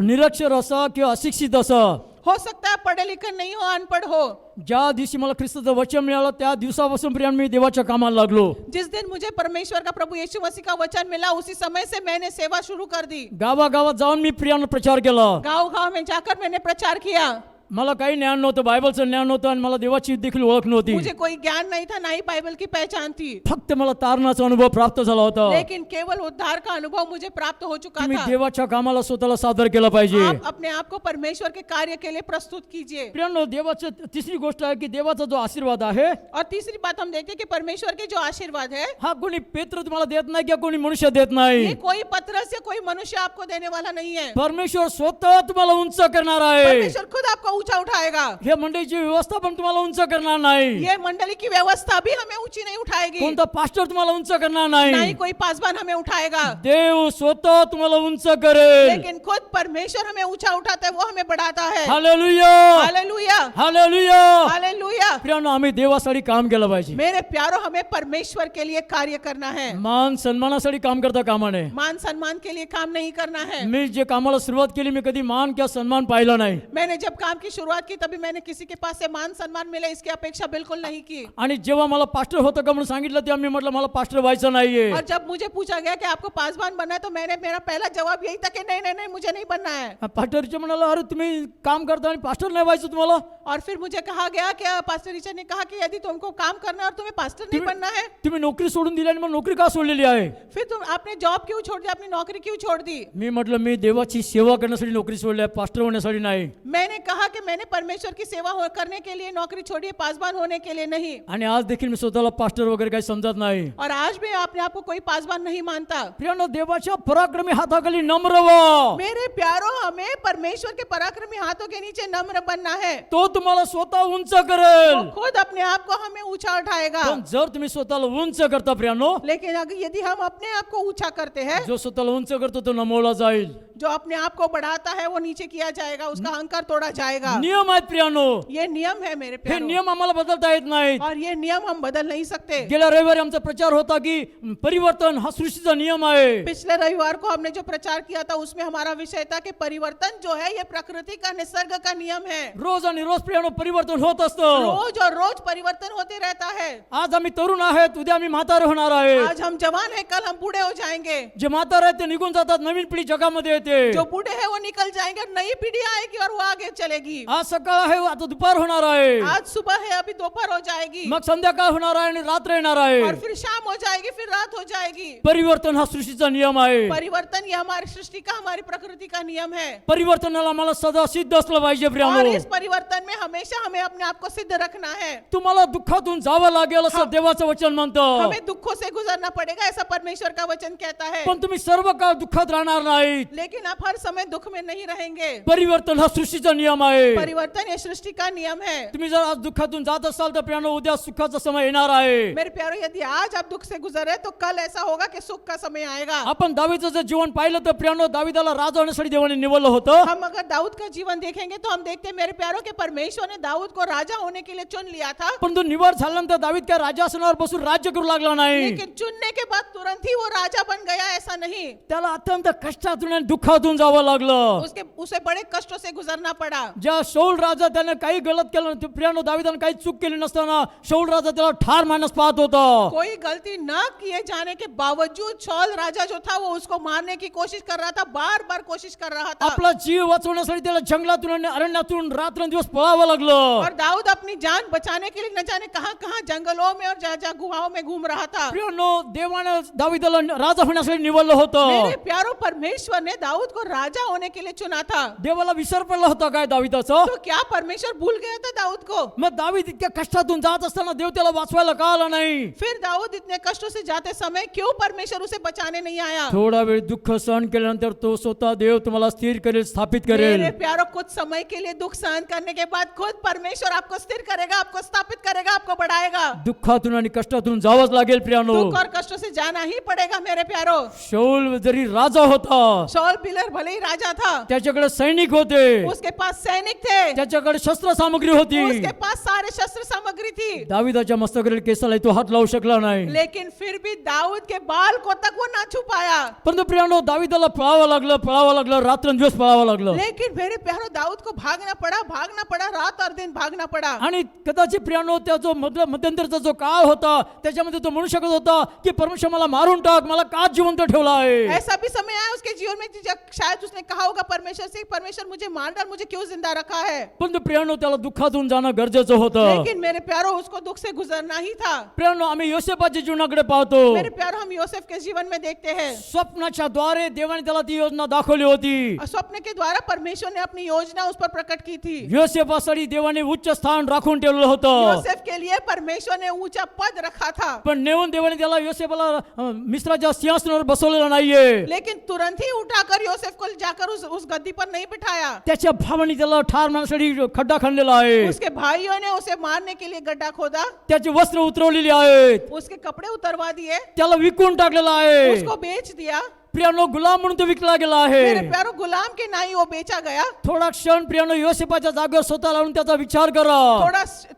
निरक्षर असा किंवा अशिक्षित असा, हो सकता है पढ़े लिखे नहीं हो, अनपढ़ हो. ज्या दिवशी मला ख्रिस्ताचं वचन मिळालं त्या दिवसापासून प्रियानो मी देवाच्या कामाला लागलो. जिस दिन मुझे परमेश्वर का, प्रभु यीशु मसीह का वचन मिला, उसी समय से मैंने सेवा शुरू कर दी. गावागावात जाऊन मी प्रियानो प्रचार केला. गांव गांव में जाकर मैंने प्रचार किया. मला काही ज्ञान नव्हतं, बायबलचं ज्ञान नव्हतं आणि मला देवाची देखील ओळख नव्हती. मुझे कोई ज्ञान नहीं था, ना ही बाइबल की पहचान थी. फक्त मला तारणाचा अनुभव प्राप्त झाला होता. लेकिन केवल उद्धार का अनुभव मुझे प्राप्त हो चुका तुम्ही था. देवाच्या कामाला स्वतःला सादर केलं पाहिजे. आप अपने आप को परमेश्वर के कार्य के लिए प्रस्तुत कीजिए. प्रियानो देवाचं तिसरी गोष्ट आहे की देवाचा जो आशीर्वाद आहे, और तीसरी बात हम देखते हैं कि परमेश्वर के जो आशीर्वाद है, हा कोणी पेत्र तुम्हाला देत नाही किंवा कोणी मनुष्य देत नाही. ये कोई पत्रस या कोई मनुष्य आपको देने वाला नहीं है. परमेश्वर स्वतः तुम्हाला उंच करणार आहे. परमेश्वर खुद आपको ऊंचा उठाएगा. हे मंडळीची व्यवस्था पण तुम्हाला उंच करणार नाही. ये मंडली की व्यवस्था भी हमें ऊंची नहीं उठाएगी. कोणता पास्टर तुम्हाला उंच करणार ना ही नाही. कोई पासवान हमें उठाएगा. देव स्वतः तुम्हाला उंच करेल. लेकिन खुद परमेश्वर हमें ऊंचा उठाता है, वो हमें बढ़ाता है. Hallelujah, hallelujah, hallelujah. हालेलुया. प्रियानो आम्ही देवासाठी काम केलं पाहिजे. मेरे प्यारो, हमें परमेश्वर के लिए कार्य करना है. मान सन्मानासाठी काम करता कामा नये. मान सम्मान के लिए काम नहीं करना है. मी जे कामाला सुरुवात केली मी कधी मान किंवा सन्मान पाहिला नाही. मैंने जब काम की शुरुआत की तभी मैंने किसी के पास से मान सम्मान मिले इसकी अपेक्षा बिल्कुल नहीं की. आणि जेव्हा मला पास्टर होतं का म्हणून सांगितलं तेव्हा मी म्हटलं मला पास्टर व्हायचं नाहीये. और जब मुझे पूछा गया कि आपको पासवान बनना है तो मेरा पहला जवाब यही था कि नहीं नहीं नहीं, मुझे नहीं बनना है. पास्टरचे म्हणाला अरे तुम्ही काम करता आणि पास्टर नाही व्हायचं तुम्हाला. और फिर मुझे कहा गया कि पास्टर टीचर ने कहा कि यदि तुमको काम करना है और तुम्हें पास्टर नहीं बनना है, तुम्ही नोकरी सोडून दिली आणि मग नोकरी का सोडलेली आहे. फिर तुम आपने जॉब क्यों छोड़ दी, अपनी नौकरी क्यों छोड़ दी. मी म्हटलं मी देवाची सेवा करण्यासाठी नोकरी सोडली आहे, पास्टर होण्यासाठी नाही. मैंने कहा कि मैंने परमेश्वर की सेवा करने के लिए नौकरी छोड़ी है, पासवान होने के लिए नहीं. आणि आज देखील मी स्वतःला पास्टर वगैरे काही समजत नाही. और आज भी अपने आप को कोई पासवान नहीं मानता. प्रियानो देवाच्या पराक्रमी हाताखाली नम्र व्हा. मेरे प्यारो, हमें परमेश्वर के पराक्रमी हाथों के नीचे नम्र बनना है. तो तुम्हाला स्वतः उंच करेल. वो खुद अपने आप को हमें ऊंचा उठाएगा. पण जर तुम्ही स्वतःला उंच करता प्रियानो, लेकिन अगर यदि हम अपने आप को ऊंचा करते हैं, जो स्वतःला उंच करतो तो नमवला जाईल. जो अपने आप को बढ़ाता है वो नीचे किया जाएगा, उसका अहंकार तोड़ा जाएगा. नियम आहेत प्रियानो. ये नियम है मेरे हे प्यारो. नियम आम्हाला बदलता येत नाहीत. और ये नियम हम बदल नहीं सकते. गेल्या रविवारी आमचा प्रचार होता की परिवर्तन हा सृष्टीचा नियम आहे. पिछले रविवार को हमने जो प्रचार किया था उसमें हमारा विषय था कि परिवर्तन जो है ये प्रकृति का, निसर्ग का नियम है. रोज आणि रोज प्रियानो परिवर्तन होत असतं. रोज और रोज परिवर्तन होते रहता है. आज आम्ही तरुण आहेत, उद्या आम्ही म्हातारे होणार आहे. आज हम जवान है, कल हम बूढ़े हो जाएंगे. जे म्हातारे आहेत ते निघून जातात, नवीन पिढी जगामध्ये येते. जो बूढ़े हैं वो निकल जाएंगे, नई पीढ़ी आएगी और वो आगे चलेगी. होगी, आज सकाळ आहे आता दुपार होणार आहे, आज सुबह है अभी दोपहर हो जाएगी, मग संध्याकाळ होणार आहे आणि रात्र येणार आहे. और फिर शाम हो जाएगी, फिर रात हो जाएगी. परिवर्तन हा सृष्टीचा नियम आहे. परिवर्तन ये हमारी सृष्टि का, हमारी प्रकृति का नियम है. परिवर्तनाला मला सदा सिद्ध असलं पाहिजे और प्रियानो. इस परिवर्तन में हमेशा हमें अपने आप को सिद्ध रखना है. तुम्हाला दुःखातून जावं लागेल असं देवाचं वचन म्हणतं, हमें दुखों से गुजरना पड़ेगा, ऐसा परमेश्वर का वचन कहता है. पण तुम्ही सर्व काळ दुःखात राहणार नाहीत. लेकिन आप हर समय दुख में नहीं रहेंगे. परिवर्तन हा सृष्टीचा नियम आहे. परिवर्तन ये सृष्टि का नियम है. तुम्ही जर आज दुःखातून जात असाल तर प्रियानो उद्या सुखाचा समय येणार आहे. मेरे प्यारो, यदि आज आप दुख से गुजर रहे तो कल ऐसा होगा कि सुख का समय आएगा. आपण दावीचं जर जीवन पाहिलं तर प्रियानो दावीदाला राजा होण्यासाठी देवाने निवडलं होतं. हम अगर दाऊद का जीवन देखेंगे तो हम देखते हैं मेरे प्यारों के परमेश्वर ने दाऊद को राजा होने के लिए चुन लिया था. परंतु निवड झाल्यानंतर दावीद काय राजासनावर बसून राज्य करू लागला नाही. लेकिन चुनने के बाद तुरंत ही वो राजा बन गया, ऐसा नहीं. त्याला अत्यंत कष्टातून आणि दुःखातून जावं लागलं. उसे बड़े कष्टों से गुजरना पड़ा. ज्या शौल राजा त्याने काही गलत केलं, प्रियानो दावीदाने काही चूक केली नसताना शौल राजा त्याला ठार मारण्यास पाहत होता. कोई गलती न किए जाने के बावजूद शौल राजा जो था वो उसको मारने की कोशिश कर रहा था, बार बार कोशिश कर रहा था. आपला जीव वाचवण्यासाठी त्याला जंगलातून आणि अरण्यातून रात्रंदिवस पळावं लागलं. और दाऊद अपनी जान बचाने के लिए न जाने कहां कहां जंगलों में और जहां गुहाओं में घूम रहा था. प्रियानो देवाने दावीदाला राजा होण्यासाठी निवडलं होतं. मेरे प्यारो, परमेश्वर ने दाऊद को राजा होने के लिए चुना था. देवाला विसर पडला होता काय दावीदाचा? तो क्या परमेश्वर भूल गया था दाऊद को? मग दावीद इतक्या कष्टातून जात असताना देव त्याला वाचवायला का आला नाही? फिर दाऊद इतने कष्टों से जाते समय क्यों परमेश्वर उसे बचाने नहीं आया? थोडा वेळ दुःख सहन केल्यानंतर तो स्वतः देव तुम्हाला स्थिर करेल, स्थापित करेल. मेरे प्यारो, कुछ समय के लिए दुख सहन करने के बाद खुद परमेश्वर आपको स्थिर करेगा, आपको स्थापित करेगा, आपको बढ़ाएगा. दुःखातून आणि कष्टातून जावंच लागेल प्रियानो. दुख और कष्टों से जाना ही पड़ेगा मेरे प्यारो. शौल जरी राजा होता, शौल बिलर भले ही राजा था, त्याच्याकडे सैनिक होते, उसके पास सैनिक थे, त्याच्याकडे शस्त्र सामग्री होती. उसके पास सारे शस्त्र सामग्री थी. दावीदाच्या मस्तकावरील केसाला तो हात लावू शकला नाही. लेकिन फिर भी दाऊद के बाल को तक वो ना छुपाया. परंतु प्रियानो दावीदाला पळावं लागलं, रात्रंदिवस पळावं लागलं. लेकिन मेरे प्यारो, दाऊद को भागना पड़ा, रात और दिन भागना पड़ा. आणि कदाचित प्रियानो त्या जो मध्यंतरचा जो काळ होता त्याच्यामध्ये तो म्हणू शकत होता की परमेश्वर मला मारून टाक, मला का जिवंत ठेवला आहे. ऐसा भी समय आया उसके जीवन में जब शायद उसने कहा होगा परमेश्वर से, परमेश्वर मुझे मार डाल, मुझे क्यों जिंदा रखा है. परंतु प्रियानो त्याला दुःखातून जाणं गरजेचं होतं. लेकिन मेरे प्यारो, उसको दुख से गुजरना ही था. प्रियानो आम्ही योसेफाच्या जीवनाकडे पाहतो. मेरे प्यारो, हम योसेफ के जीवन में देखते हैं. स्वप्नाच्या द्वारे देवाने त्याला ती योजना दाखवली होती. स्वप्न के द्वारा परमेश्वर ने अपनी योजना उस पर प्रकट की थी. योसेफासाठी देवाने उच्च स्थान राखून ठेवलं होतं. योसेफ के लिए परमेश्वर ने ऊंचा पद रखा था. पण नेऊन देवाने त्याला योसेफाला मिस्राच्या सिंहासनावर बसवलेलं नाहीये. लेकिन तुरंत ही उठाकर योसेफ को जाकर उस गद्दी पर नहीं बिठाया. त्याच्या भावाने त्याला ठार मारण्यासाठी खड्डा खणलेला आहे. उसके भाइयों ने उसे मारने के लिए गड्ढा खोदा, त्याची वस्त्र उतरवलेली आहेत, उसके कपड़े उतरवा दिए, त्याला विकून टाकलेलं आहे. उसको बेच दिया. प्रियानो गुलाम म्हणून तो विकला गेला मेरे आहे. प्यारो, गुलाम के नाई वो बेचा गया. थोडा क्षण प्रियानो योसेफाच्या जागेवर स्वतः लावून त्याचा विचार करा.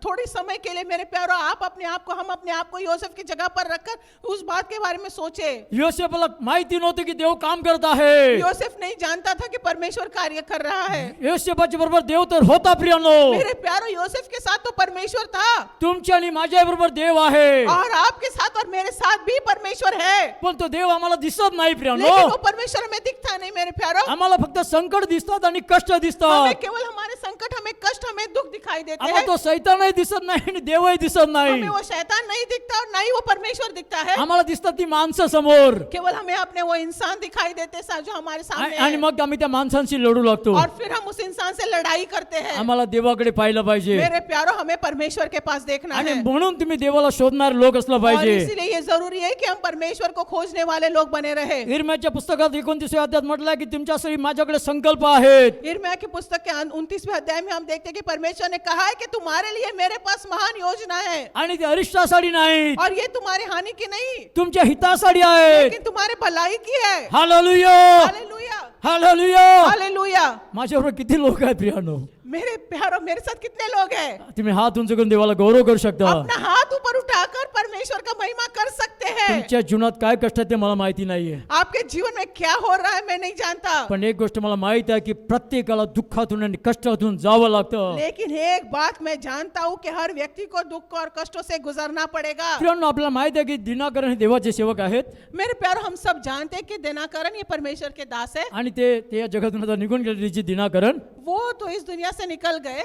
थोड़ी समय के लिए मेरे प्यारो, हम अपने आप को योसेफ की जगह पर रखकर उस बात के बारे में सोचे. योसेफाला माहिती नव्हती की देव काम करत आहे. योसेफ नहीं जानता था कि परमेश्वर कार्य कर रहा है. योसेफाच्या बरोबर देव तर होता प्रियानो. मेरे प्यारो, योसेफ के साथ तो परमेश्वर था, तुमच्या आणि माझ्या बरोबर देव आहे. और आपके साथ और मेरे साथ भी परमेश्वर है. पण तो देव आम्हाला दिसत नाही प्रियानो. लेकिन वो परमेश्वर में दिखता नहीं मेरे प्यारो. आम्हाला फक्त संकट दिसतात आणि कष्ट दिसतात. हमें केवल हमारे संकट, हमें कष्ट, हमें दुख दिखाई देते आम्हाला हैं. तो सैतानही दिसत नाही आणि देवही दिसत नाही. हमें वो शैतान नहीं दिखता और ना ही वो परमेश्वर दिखता है. आम्हाला दिसतात ती माणसं समोर केवल हमें अपने वो इंसान दिखाई देते हैं जो हमारे सामने आणि है. मग आम्ही त्या माणसांशी लढू लागतो. और फिर हम उस इंसान से लड़ाई करते हैं. आम्हाला देवाकडे पाहिलं पाहिजे मेरे प्यारो, हमें परमेश्वर के पास देखना आणि है. म्हणून तुम्ही देवाला शोधणारे लोक असलं और पाहिजे. इसीलिए ये जरूरी है कि हम परमेश्वर को खोजने वाले लोग बने रहे. इर्म्याच्या पुस्तकात 29व्या अध्यायात म्हटलंय की तुमच्यासाठी माझ्याकडे संकल्प आहेत. यिर्मयाह की पुस्तक के 29वें अध्याय में हम देखते हैं कि परमेश्वर ने कहा है कि तुम्हारे लिए मेरे पास महान योजना है, आणि ते अरिष्टासाठी नाहीत, और ये तुम्हारी हानि की नहीं तुमच्या हितासाठी आहेत. लेकिन तुम्हारे भलाई की है. Hallelujah, hallelujah, hallelujah. हालेलुया. माझ्याबरोबर किती लोक आहेत प्रियानो? मेरे प्यारो, मेरे साथ कितने लोग हैं? तुम्ही हात उंच करून देवाला गौरव करू शकता. अपना हाथ ऊपर उठाकर परमेश्वर का महिमा कर सकते हैं. तुमच्या जीवनात काय कष्ट आहे ते मला माहिती नाहीये, आपके जीवन में क्या हो रहा है मैं नहीं जानता. पण एक गोष्ट मला माहित आहे की प्रत्येकाला दुःखातून आणि कष्टातून जावं लागतं. लेकिन एक बात मैं जानता हूँ कि हर व्यक्ति को दुख और कष्टों से गुजरना पड़ेगा. प्रियानो आपल्याला माहित आहे की दिनाकरण हे देवाचे सेवक आहेत मेरे प्यारो, हम सब जानते हैं कि दिनाकरण ये परमेश्वर के दास है. आणि ते या जगातून आता निघून गेलेले जे दिनाकरण वो तो इस दुनिया से निकल गए।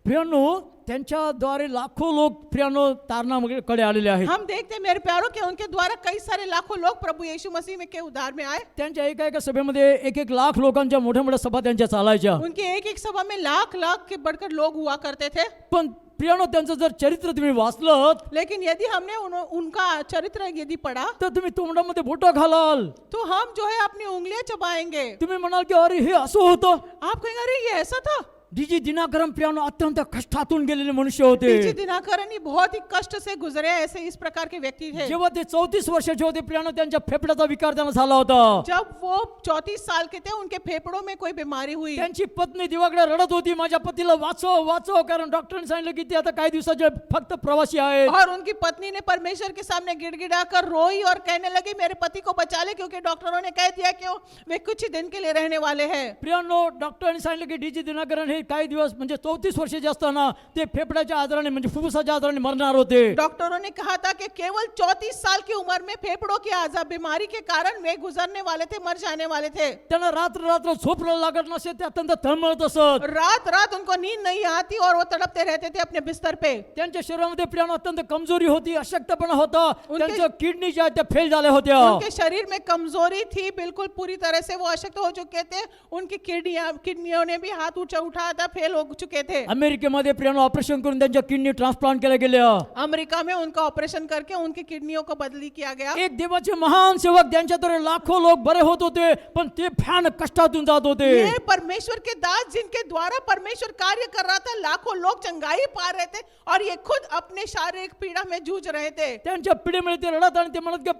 प्रियानो, त्यांच्याद्वारे लाखो लोक प्रियानो तारणाकडे आलेले आहेत. हम देखते हैं मेरे प्यारों के उनके द्वारा कई सारे लाखों लोग प्रभु यीशु मसीह में के उद्धार में आए। त्यांच्या एका सभेमध्ये 1-1 लाख लोकांच्या मोठ्या मोठ्या सभा त्यांच्या चालायच्या. उनकी एक सभा में लाख लाख के बढ़कर लोग हुआ करते थे। पण प्रियानो, त्यांचं जर चरित्र तुम्ही वाचलं लेकिन यदि हमने उनका चरित्र यदि पढ़ा तर तुम्ही तोंडामध्ये बोटं घालाल. तो हम जो है अपनी उंगलियां चबाएंगे। तुम्ही म्हणाल की अरे हे असं होतं. आप कहेंगे अरे ये ऐसा था। डीजी दिनाकरम प्रियानो अत्यंत कष्टातून गेलेले मनुष्य होते. डीजी दिनाकरन ही बहुत ही कष्ट से गुजरे, ऐसे इस प्रकार के व्यक्ति थे। जेव्हा ते 34 वर्षाचे होते प्रियानो, त्यांच्या फेफड्याचा विकार त्यांना झाला होता. जब वो 34 साल के थे उनके फेफड़ों में कोई बीमारी हुई। त्यांची पत्नी देवाकडे रडत होती, माझ्या पतीला वाचव वाचव, कारण डॉक्टरांनी सांगितलं की ते आता काही दिवसाचे फक्त प्रवासी आहेत. और उनकी पत्नी ने परमेश्वर के सामने गिड़गिड़ाकर रोई और कहने लगी मेरे पति को बचा ले, क्योंकि डॉक्टरों ने कह दिया कि वे कुछ ही दिन के लिए रहने वाले हैं। प्रियानो, डॉक्टरांनी सांगितलं की डीजी दिनाकरन हे काही दिवस म्हणजे 34 वर्षाचे असताना ते फेफड्याच्या आजाराने म्हणजे फुफ्फुसाच्या आजाराने मरणार होते. डॉक्टरों ने कहा था कि केवल 34 साल की उम्र में फेफड़ों की आजार बीमारी के कारण वे गुजरने वाले थे, मर जाने वाले थे। त्यांना रात्र रात्र झोप लागत नसे, ते अत्यंत तळमळत असत. रात रात उनको नींद नहीं आती और वो तड़पते रहते थे अपने बिस्तर पे। त्यांच्या शरीरामध्ये प्रियानो अत्यंत कमजोरी होती, अशक्तपणा होता. उनके- त्यांच्या किडनी ज्या आहेत त्या फेल झाल्या होत्या. उनके शरीर में कमजोरी थी, बिल्कुल पूरी तरह से वो अशक्त हो चुके थे। उनकी किडनियों ने भी हाथ उठाया था, फेल हो चुके थे। अमेरिकेमध्ये प्रियानो ऑपरेशन करून त्यांच्या किडनी ट्रान्सप्लांट केल्या गेल्या. अमेरिका में उनका ऑपरेशन करके उनकी किडनियों को बदली किया गया। एक देवाचे महान सेवक, त्यांच्याद्वारे लाखो लोक बरे होत होते, पण ते भयानक कष्टातून जात होते. ये परमेश्वर के दास जिनके द्वारा परमेश्वर कार्य कर रहा था, लाखों लोग चंगाई पा रहे थे और ये खुद अपने शारीरिक पीड़ा में जूझ रहे थे। त्यांच्या पिढीमुळे ते रडत आणि ते म्हणत की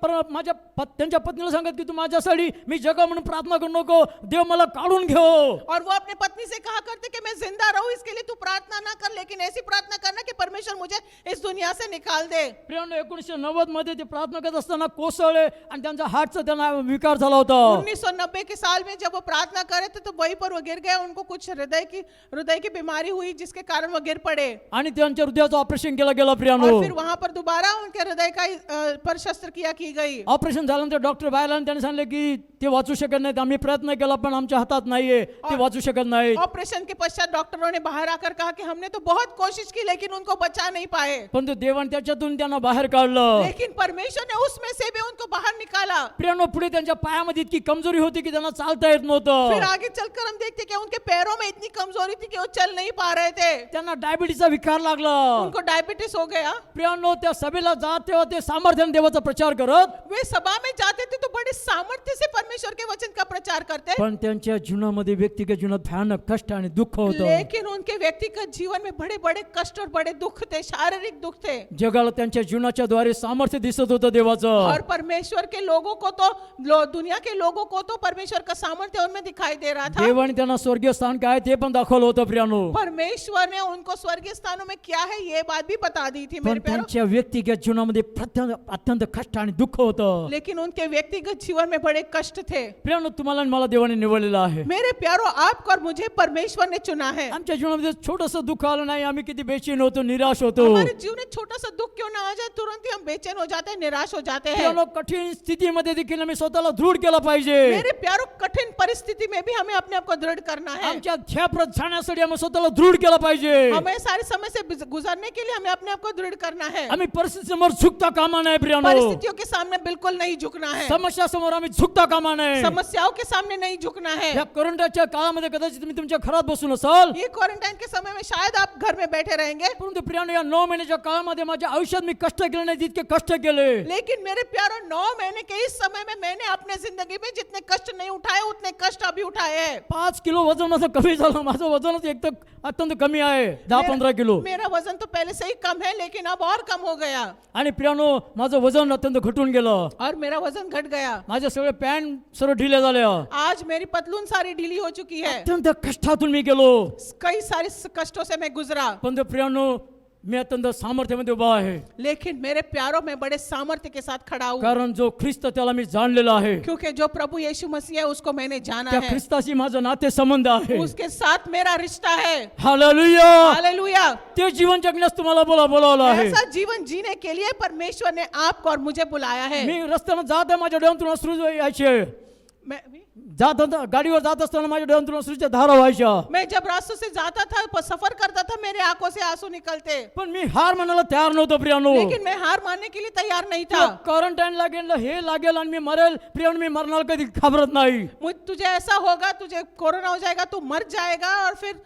त्यांच्या पत्नीला सांगत की तू माझ्यासाठी मी जगा म्हणून प्रार्थना करू नको, देव मला काढून घेव. और वो अपने पत्नी से कहा करते कि मैं जिंदा रहूं इसके लिए तू प्रार्थना ना कर, लेकिन ऐसी प्रार्थना करना कि परमेश्वर मुझे इस दुनिया से निकाल दे। प्रियानो, 1990 मध्ये ते प्रार्थना करत असताना कोसळले आणि त्यांचा हार्टचा त्यांना विकार झाला होता. 1990 के साल में जब वो प्रार्थना करे थे तो वहीं पर वो गिर गए। उनको कुछ हृदय की बीमारी हुई जिसके कारण वो गिर पड़े आणि त्यांच्या हृदयाचं ऑपरेशन केलं गेलं. प्रियानो, और फिर वहां पर दोबारा उनके हृदय का पर शस्त्रक्रिया की गई। ऑपरेशन झाल्यानंतर डॉक्टर बाहेर आले, त्यांनी सांगितलं की ते वाचू शकत नाहीत, आम्ही प्रयत्न केला पण आमच्या हातात नाहीये, ते वाचू शकत नाहीत. ऑपरेशन के पश्चात डॉक्टरों ने बाहर आकर कहा कि हमने तो बहुत कोशिश की लेकिन उनको बचा नहीं पाए, पण तो देवाने त्याच्यातून त्यांना बाहेर काढलं. लेकिन परमेश्वर ने उसमें से भी उनको बाहर निकाला। प्रियानो, पुढे त्यांच्या पायामध्ये इतकी कमजोरी होती की त्यांना चालता येत फिर नव्हतं. आगे चलकर हम देखते कि उनके पैरों में इतनी कमजोरी थी कि वो चल नहीं पा रहे थे। त्यांना डायबिटीसचा विकार लागला. उनको डायबिटीज हो गया। प्रियानो, त्या सभेला जात तेव्हा ते सामर्थ्याने देवाचा प्रचार करत, वे सभा में जाते थे तो बड़े सामर्थ्य से परमेश्वर के वचन का प्रचार करते, पण त्यांच्या जीवनामध्ये व्यक्तिगत जीवनात भयानक कष्ट आणि दुःख होतं. लेकिन उनके व्यक्तिगत जीवन में बड़े बड़े कष्ट और बड़े दुख थे, शारीरिक दुख थे। जगाला त्यांच्या जीवनाच्या द्वारे सामर्थ्य दिसत होतं देवाचं. और परमेश्वर के लोगों को तो दुनिया के लोगों को तो परमेश्वर का सामर्थ्य उनमें दिखाई दे रहा था। देवाने त्यांना स्वर्गीय स्थान काय ते पण दाखवलं होतं. प्रियानो, परमेश्वर ने उनको स्वर्गीय स्थानों में क्या है ये बात भी बता दी थी पण मेरे प्यारों। त्यांच्या व्यक्तिगत जीवनामध्ये अत्यंत कष्ट आणि दुःख होतं. लेकिन उनके व्यक्तिगत जीवन में बड़े कष्ट थे। प्रियानो, तुम्हाला आणि मला देवाने निवडलेलं आहे. मेरे प्यारो, आपको और मुझे परमेश्वर ने चुना है। आमच्या जीवनामध्ये छोटंसं दुःख आलं नाही, आम्ही किती बेचैन होतो, निराश होतो. हमारे जीवन में छोटा सा दुख क्यों ना आ जाए, तुरंत ही हम बेचैन हो जाते हैं, निराश हो जाते हैं। प्रियानो, कठीण स्थितीमध्ये देखील आम्ही स्वतःला दृढ केलं पाहिजे. मेरे प्यारो, कठिन परिस्थिति में भी हमें अपने आप को दृढ़ करना है। आमच्या ध्येयप्रत जाण्यासाठी आम्ही स्वतःला दृढ केलं पाहिजे. हमें सारे समय से गुजरने के लिए हमें अपने आप को दृढ़ करना है। आम्ही परिस्थितीसमोर झुकता कामा नाही. प्रियानो, परिस्थितियों के सामने बिल्कुल नहीं झुकना है। समस्या समोर आम्ही झुकता कामा नाही. समस्याओं के सामने नहीं झुकना है। या कोरोनाच्या काळामध्ये कदाचित तुम्ही तुमच्या घरात बसून असाल, ये क्वारंटाइन के समय में शायद आप घर में बैठे रहेंगे, परंतु प्रियानो, या 9 महिन्याच्या काळामध्ये माझ्या आयुष्यात मी कष्ट केले नाही जितके कष्ट केले. लेकिन मेरे प्यारो, 9 महीने के इस समय में मैंने अपने जिंदगी में जितने कष्ट नहीं उठाए उतने कष्ट अभी उठाए हैं। 5 किलो वजन माझं कमी झालं. माझं वजनच एक तर अत्यंत कमी आहे, 10-15 किलो. मेरा वजन तो पहले से ही कम है, लेकिन अब और कम हो गया। आणि प्रियानो, माझं वजन अत्यंत घटून गेलं. और मेरा वजन घट गया। माझ्या सगळे पॅन्ट सर्व ढिल्या झाल्या. आज मेरी पतलून सारी ढीली हो चुकी है। अत्यंत कष्टातून मी गेलो. कई सारे कष्टों से मैं गुजरा, पण तो प्रियानो, मी अत्यंत सामर्थ्यामध्ये उभा आहे. लेकिन मेरे प्यारों में बड़े सामर्थ्य के साथ खड़ा हूँ, कारण जो ख्रिस्त त्याला मी जाणलेला आहे. क्योंकि जो प्रभु यीशु मसीह है उसको मैंने जाना त्या है। ख्रिस्ताशी माझं नाते संबंध आहे. उसके साथ मेरा रिश्ता है। हालेलुया. हालेलुया। ते जीवन जगण्यास तुम्हाला बोलावलं आहे. ऐसा जीवन जीने के लिए परमेश्वर ने आपको और मुझे बुलाया है। मी रस्त्यानं जात आहे, माझ्या डोळ्यातून अश्रू यायचे. जात होता गाडीवर जात असताना माझ्या डोळ्यातून अश्रूच्या धारा व्हायच्या. मैं जब रास्तों से जाता था सफर करता था मेरे आंखों से आंसू निकलते, पण मी हार मानायला तयार नव्हतो प्रियानो. लेकिन मैं हार मानने के लिए तैयार नहीं था. क्वारंटाईन लागेल, हे लागेल आणि मी मरेल प्रियानो, मी मरणार कधी घाबरत नाही. तुझे ऐसा होगा, तुझे कोरोना हो जाएगा, तू मर जाएगा, और फिर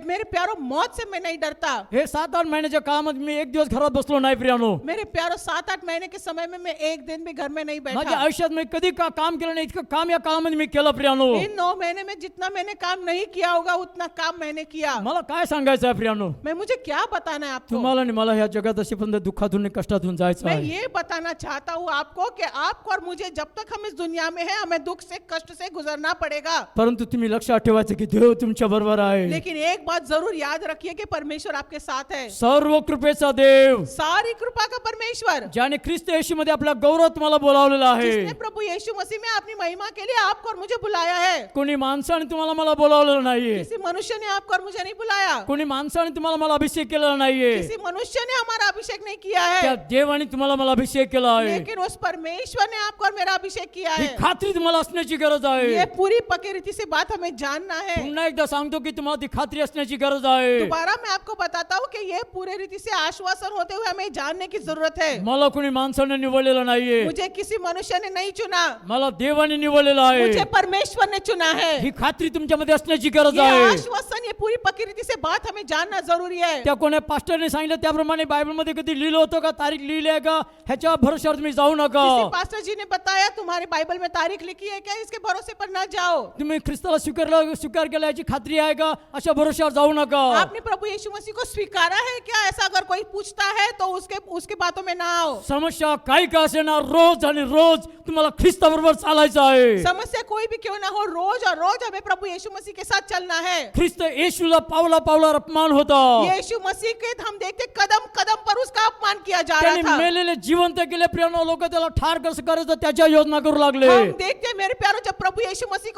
मेरे प्यारो मौत से मैं नहीं डरता. हे 7-8 महिन्याच्या काळामध्ये मी एक दिवस घरात बसलो नाही प्रियानो. मेरे प्यारो 7-8 महीने के समय में मैं एक दिन भी घर में नहीं माझ्या बैठा. आयुष्यात मी कधी काम केलं नाही, इतकं काम या काळामध्ये मी केलं प्रियानो. इन 9 महीने में जितना मैंने काम नहीं किया होगा उतना काम मैंने किया. मला काय सांगायचं आहे प्रियानो, मैं मुझे क्या बताना है आपको. तुम्हाला आणि मला ह्या जगात असेपर्यंत दुःखातून आणि कष्टातून जायचं मैं आहे. ये बताना चाहता हूँ आपको कि आपको और मुझे जब तक हम इस दुनिया में हैं हमें दुख से कष्ट से गुजरना पड़ेगा. परंतु तुम्ही लक्षात ठेवायचं की देव तुमच्या बरोबर आहे. लेकिन एक बात जरूर याद रखिए कि परमेश्वर आपके साथ है. सर्व कृपेचा देव, सारी कृपा का परमेश्वर, ज्याने ख्रिस्त येशू मध्ये आपला गौरव तुम्हाला बोलावलेला आहे. जिसने प्रभु यीशु मसीह में अपनी महिमा के लिए आपको और मुझे बुलाया है. कोणी माणसाने तुम्हाला मला बोलावलेलं नाहीये. किसी मनुष्य ने आपको और मुझे नहीं बुलाया. कोणी माणसाने तुम्हाला मला अभिषेक केलेला नाहीये. किसी मनुष्य ने हमारा अभिषेक नहीं किया त्या है, देवाने तुम्हाला मला अभिषेक केला आहे. लेकिन उस परमेश्वर ने आपको और मेरा अभिषेक किया ही है. खात्री तुम्हाला असण्याची गरज आहे. ये पूरी पक्की रीति से बात हमें जानना है. पुन्हा एकदा सांगतो की तुम्हाला ती खात्री असण्याची गरज आहे. दोबारा मैं आपको बताता हूँ कि ये पूरे रीति से आश्वासन होते हुए हमें जानने की जरूरत है. मला कोणी माणसाने निवडलेलं नाहीये, मुझे किसी मनुष्य ने नहीं चुना, मला देवाने निवडलेलं आहे. मुझे परमेश्वर ने चुना है. ही खात्री तुमच्यामध्ये असण्याची गरज ये आहे. आश्वासन, ये पूरी पक्की रीति से बात हमें जानना जरूरी है. त्या कोण्या पास्टरने सांगितलं त्याप्रमाणे बायबलमध्ये कधी लिहिलं होतं का, तारीख लिहिली आहे का, ह्याच्या भरोश्यावर तुम्ही जाऊ नका. किसी पास्टर जी ने बताया तुम्हारे बाइबल में तारीख लिखी है क्या, इसके भरोसे पर ना जाओ. तुम्ही ख्रिस्ताला स्वीकार केला याची खात्री आहे का, अशा भरोश्यावर जाऊ नका. आपने प्रभु यीशु मसीह को स्वीकारा है क्या, ऐसा अगर कोई पूछता है तो उसके बातों में ना आओ. समस्या काही का असेना, रोज आणि रोज तुम्हाला ख्रिस्ताबरोबर चालायचं आहे. समस्या कोई भी क्यों ना हो, रोज और रोज हमें प्रभु यीशु मसीह के साथ चलना है. ख्रिस्त येशूला पावला पावला अपमान होता. यीशु मसीह के हम देखते कदम कदम पर उसका अपमान किया जा रहा त्याने था. मेलेले जिवंत केले प्रियानो, लोक त्याला ठार कसं करायचं त्याच्या योजना करू लागले. हम देखते मेरे प्यारों, जब प्रभु यीशु मसीह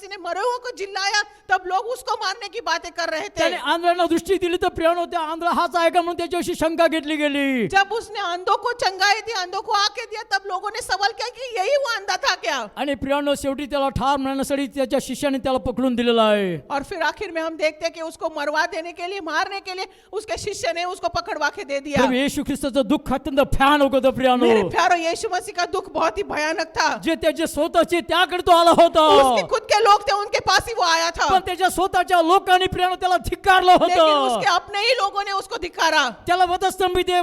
ने मरे हुए को जिल्लाया तब लोग उसको मारने की बातें कर रहे थे. त्याने आंध्रांना दृष्टी दिली तर प्रियानो त्या आंध्र हाच आहे का म्हणून त्याच्याविषयी शंका घेतली गेली. जब उसने अंधों को चंगाई दी, अंधों को आके दिया, तब लोगों ने सवाल किया कि यही वो अंधा था क्या. आणि प्रियानो शेवटी त्याला ठार मारण्यासाठी त्याच्या शिष्याने त्याला पकडून दिलेला आहे. और फिर आखिर में हम देखते हैं कि उसको मरवा देने के लिए, मारने के लिए उसके शिष्य ने उसको पकड़वा के दे दिया. प्रभू येशू ख्रिस्ताचं दुःख अत्यंत भयानक होतं प्रियानो. मेरे प्यारो, यीशु मसीह का दुख बहुत ही भयानक था. जे त्याचे स्वतःचे त्याकडे तो आला होता, उसके खुद के लोग थे, उनके पास ही वो आया था. पण त्याच्या स्वतःच्या लोकांनी प्रियानो त्याला धिक्कारलं लेकिन होतं. उसके अपने ही लोगों ने उसको धिक्कारा. त्याला वधस्तंभी दे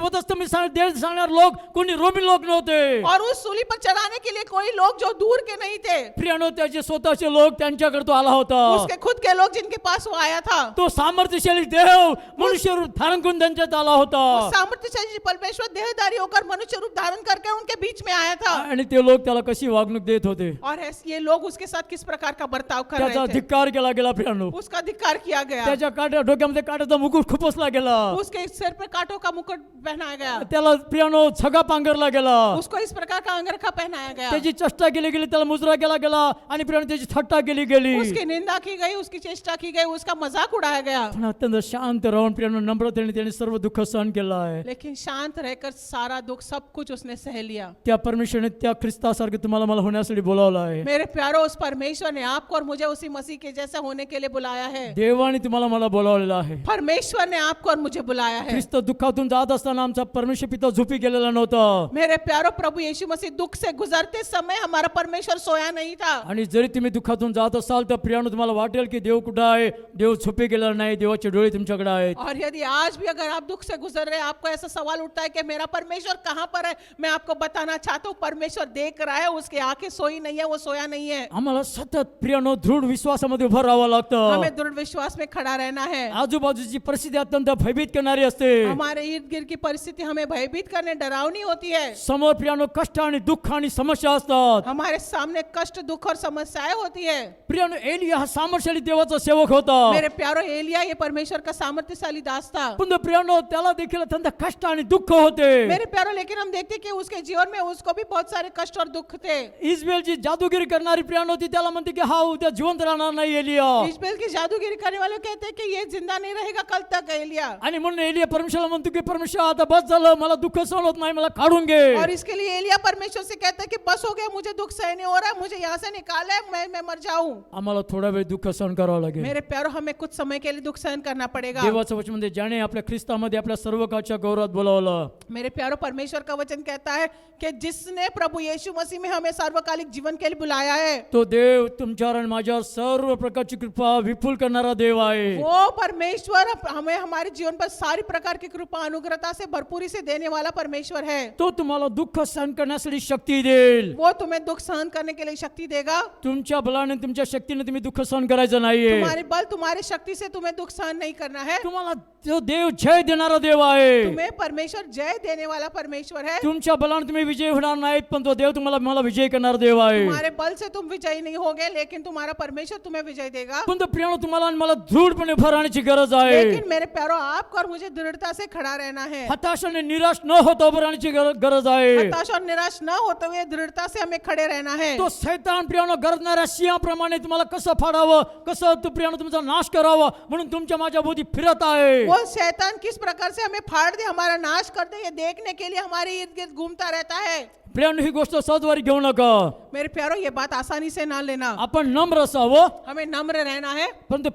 सांगणार लोक कोणी रोमी लोक नव्हते. और उस सूली पर चढ़ाने के लिए कोई लोग जो दूर के नहीं थे, प्रियानो त्याचे स्वतःचे लोक त्यांच्याकडे तो आला होता. उसके खुद के लोग जिनके पास वो आया था. तो सामर्थ्यशाली देव मनुष्य रूप धारण करून त्यांच्यात आला होता. सामर्थ्यशाली परमेश्वर देहधारी होकर मनुष्य रूप धारण करके उनके बीच में आया था. आणि ते लोक त्याला कशी वागणूक देत होते, और ये लोग उसके साथ किस प्रकार का बर्ताव कर त्याचा रहे थे. धिक्कार केला गेला प्रियानो. उसका धिक्कार किया गया. त्याच्या डोक्यामध्ये काट्याचा मुकुट खुपसला गेला. उसके सिर पर कांटों का मुकुट पहनाया गया. त्याला प्रियानो छगा पांघरला गेला. उसको इस प्रकार का अंगरखा पहनाया गया. त्याची चेष्टा केली गेली, त्याला मुजरा केला गेला आणि प्रियानो त्याची थट्टा केली गेली. उसकी निंदा की गई, उसकी चेष्टा की गई, उसका मजाक उड़ाया गया. पण अत्यंत शांत राहून प्रियानो नम्रतेने त्याने सर्व दुःख सहन केलं आहे. लेकिन शांत रहकर सारा दुख सब कुछ उसने सह लिया. त्या परमेश्वरने त्या ख्रिस्तासारखे तुम्हाला मला होण्यासाठी बोलावलं आहे. मेरे प्यारो, उस परमेश्वर ने आपको और मुझे उसी मसीह के जैसा होने के लिए बुलाया है. देवाने तुम्हाला मला बोलावलेलं आहे. परमेश्वर ने आपको और मुझे बुलाया है. ख्रिस्त दुःखातून जात असताना आमचा परमेश्वर पिता झोपी गेलेला नव्हता. मेरे प्यारो, प्रभु यीशु मसीह दुख से गुजरते समय हमारा परमेश्वर सोया नहीं था. आणि जरी तुम्ही दुःखातून जात असाल तर प्रियानो तुम्हाला वाटेल की देव कुठं आहे, देव झोपी गेलेला नाही, देवाचे डोळे तुमच्याकडे आहेत. और यदि आज भी अगर आप दुख से गुजर रहे हैं, आपको ऐसा सवाल उठता है कि मेरा परमेश्वर कहाँ पर है, मैं आपको बताना चाहता हूँ, परमेश्वर देख रहा है. उसकी आंखें सोई नहीं है, वो सोया नहीं है. आम्हाला सतत प्रियानो दृढ विश्वासामध्ये उभं राहावं लागतं. हमें दृढ़ विश्वास में खड़ा रहना है. आजूबाजूची परिस्थिती अत्यंत भयभीत करणारी असते. हमारे इर्द गिर्द की परिस्थिति हमें भयभीत करने, डरावनी होती है. समोर प्रियानो कष्ट आणि दुःख आणि समस्या असतात. हमारे सामने कष्ट, दुख और समस्याएं होती है. प्रियानो एलिया हा सामर्थ्यशाली देवाचा सेवक होता. मेरे प्यारो, एलिया ये परमेश्वर का सामर्थ्यशाली दास था. पण प्रियानो त्याला देखील अत्यंत कष्ट आणि दुःख होते. मेरे प्यारो, लेकिन हम देखते कि उसके जीवन में उसको भी बहुत सारे कष्ट और दुख थे. इस्रायलची जादूगिरी करणारी प्रियानो होती, त्याला एलियाला म्हणते की हा उद्या जिवंत राहणार नाही एलिया. इजबेल की जादूगिरी करने वाले कहते हैं कि ये जिंदा नहीं रहेगा कल तक एलिया। आणि म्हणून एलिया परमेश्वराला म्हणतो की परमेश्वर आता बस झालं, मला दुःख सहन होत नाही, मला काढून घे. और इसके लिए एलिया परमेश्वर से कहता है कि बस हो गया, मुझे दुख सहन नहीं हो रहा है, मुझे यहाँ से निकाले, मैं मर जाऊं। आम्हाला थोडा वेळ दुःख सहन करावं लागेल. मेरे प्यारो, हमें कुछ समय के लिए दुख सहन करना पड़ेगा। देवाचं वचन म्हणजे ज्याने आपल्या ख्रिस्तामध्ये आपल्या सर्व काळच्या गौरवात बोलावलं. मेरे प्यारो, परमेश्वर का वचन कहता है कि जिसने प्रभु यीशु मसीह में हमें सर्वकालिक जीवन के लिए बुलाया है, तो देव तुमच्यावर आणि माझ्यावर सर्व प्रकारची कृपा विपुल करणारा देव आहे. वो परमेश्वर हमें हमारे जीवन पर सारी प्रकार की कृपा अनुग्रहता से भरपूरी से देने वाला परमेश्वर है। तो तुम्हाला दुःख सहन करण्यासाठी शक्ती देईल. वो तुम्हें दुख सहन करने के लिए शक्ती देगा। तुमच्या बलाने तुमच्या शक्तीने तुम्ही दुःख सहन करायचं नाहीये. तुम्हारे बल तुम्हारी शक्ति से तुम्हें दुख सहन नहीं करना है। तुम्हाला तो देव जय देणारा देव आहे. तुम्हें परमेश्वर जय देने वाला परमेश्वर है। तुमच्या बलाने तुम्ही विजय होणार नाहीत, पण तो देव तुम्हाला मला विजय करणारा देव आहे. तुम्हारे बल से तुम विजयी नहीं होगे, लेकिन तुम्हारा परमेश्वर तुम्हें विजय देगा। पण तो प्रियानो तुम्हाला आणि मला दृढपणे उभं राहण्याची गरज आहे. लेकिन मेरे प्यारो, आपको और मुझे दृढ़ता से खड़ा रहना है। हताश आणि निराश न होता उभं राहण्याची गरज आहे. हताश और निराश न होते हुए दृढ़ता से हमें खड़े रहना है। तो शैतान प्रियानो गरजणाऱ्या सिंहाप्रमाणे तुम्हाला कसं फाडावं, कसं तो प्रियानो तुमचा नाश करावा म्हणून तुमच्या माझ्या भोवती फिरत आहे. वो शैतान किस प्रकार से हमें फाड़ दे, हमारा नाश कर दे, ये देखने के लिए हमारे इर्द गिर्द घूमता रहता है। प्रियानो ही गोष्ट सहजवारी घेऊ नका. मेरे प्यारो, ये बात आसानी से ना लेना। आपण नम्र असावं. हमें नम्र रहना है। परंतु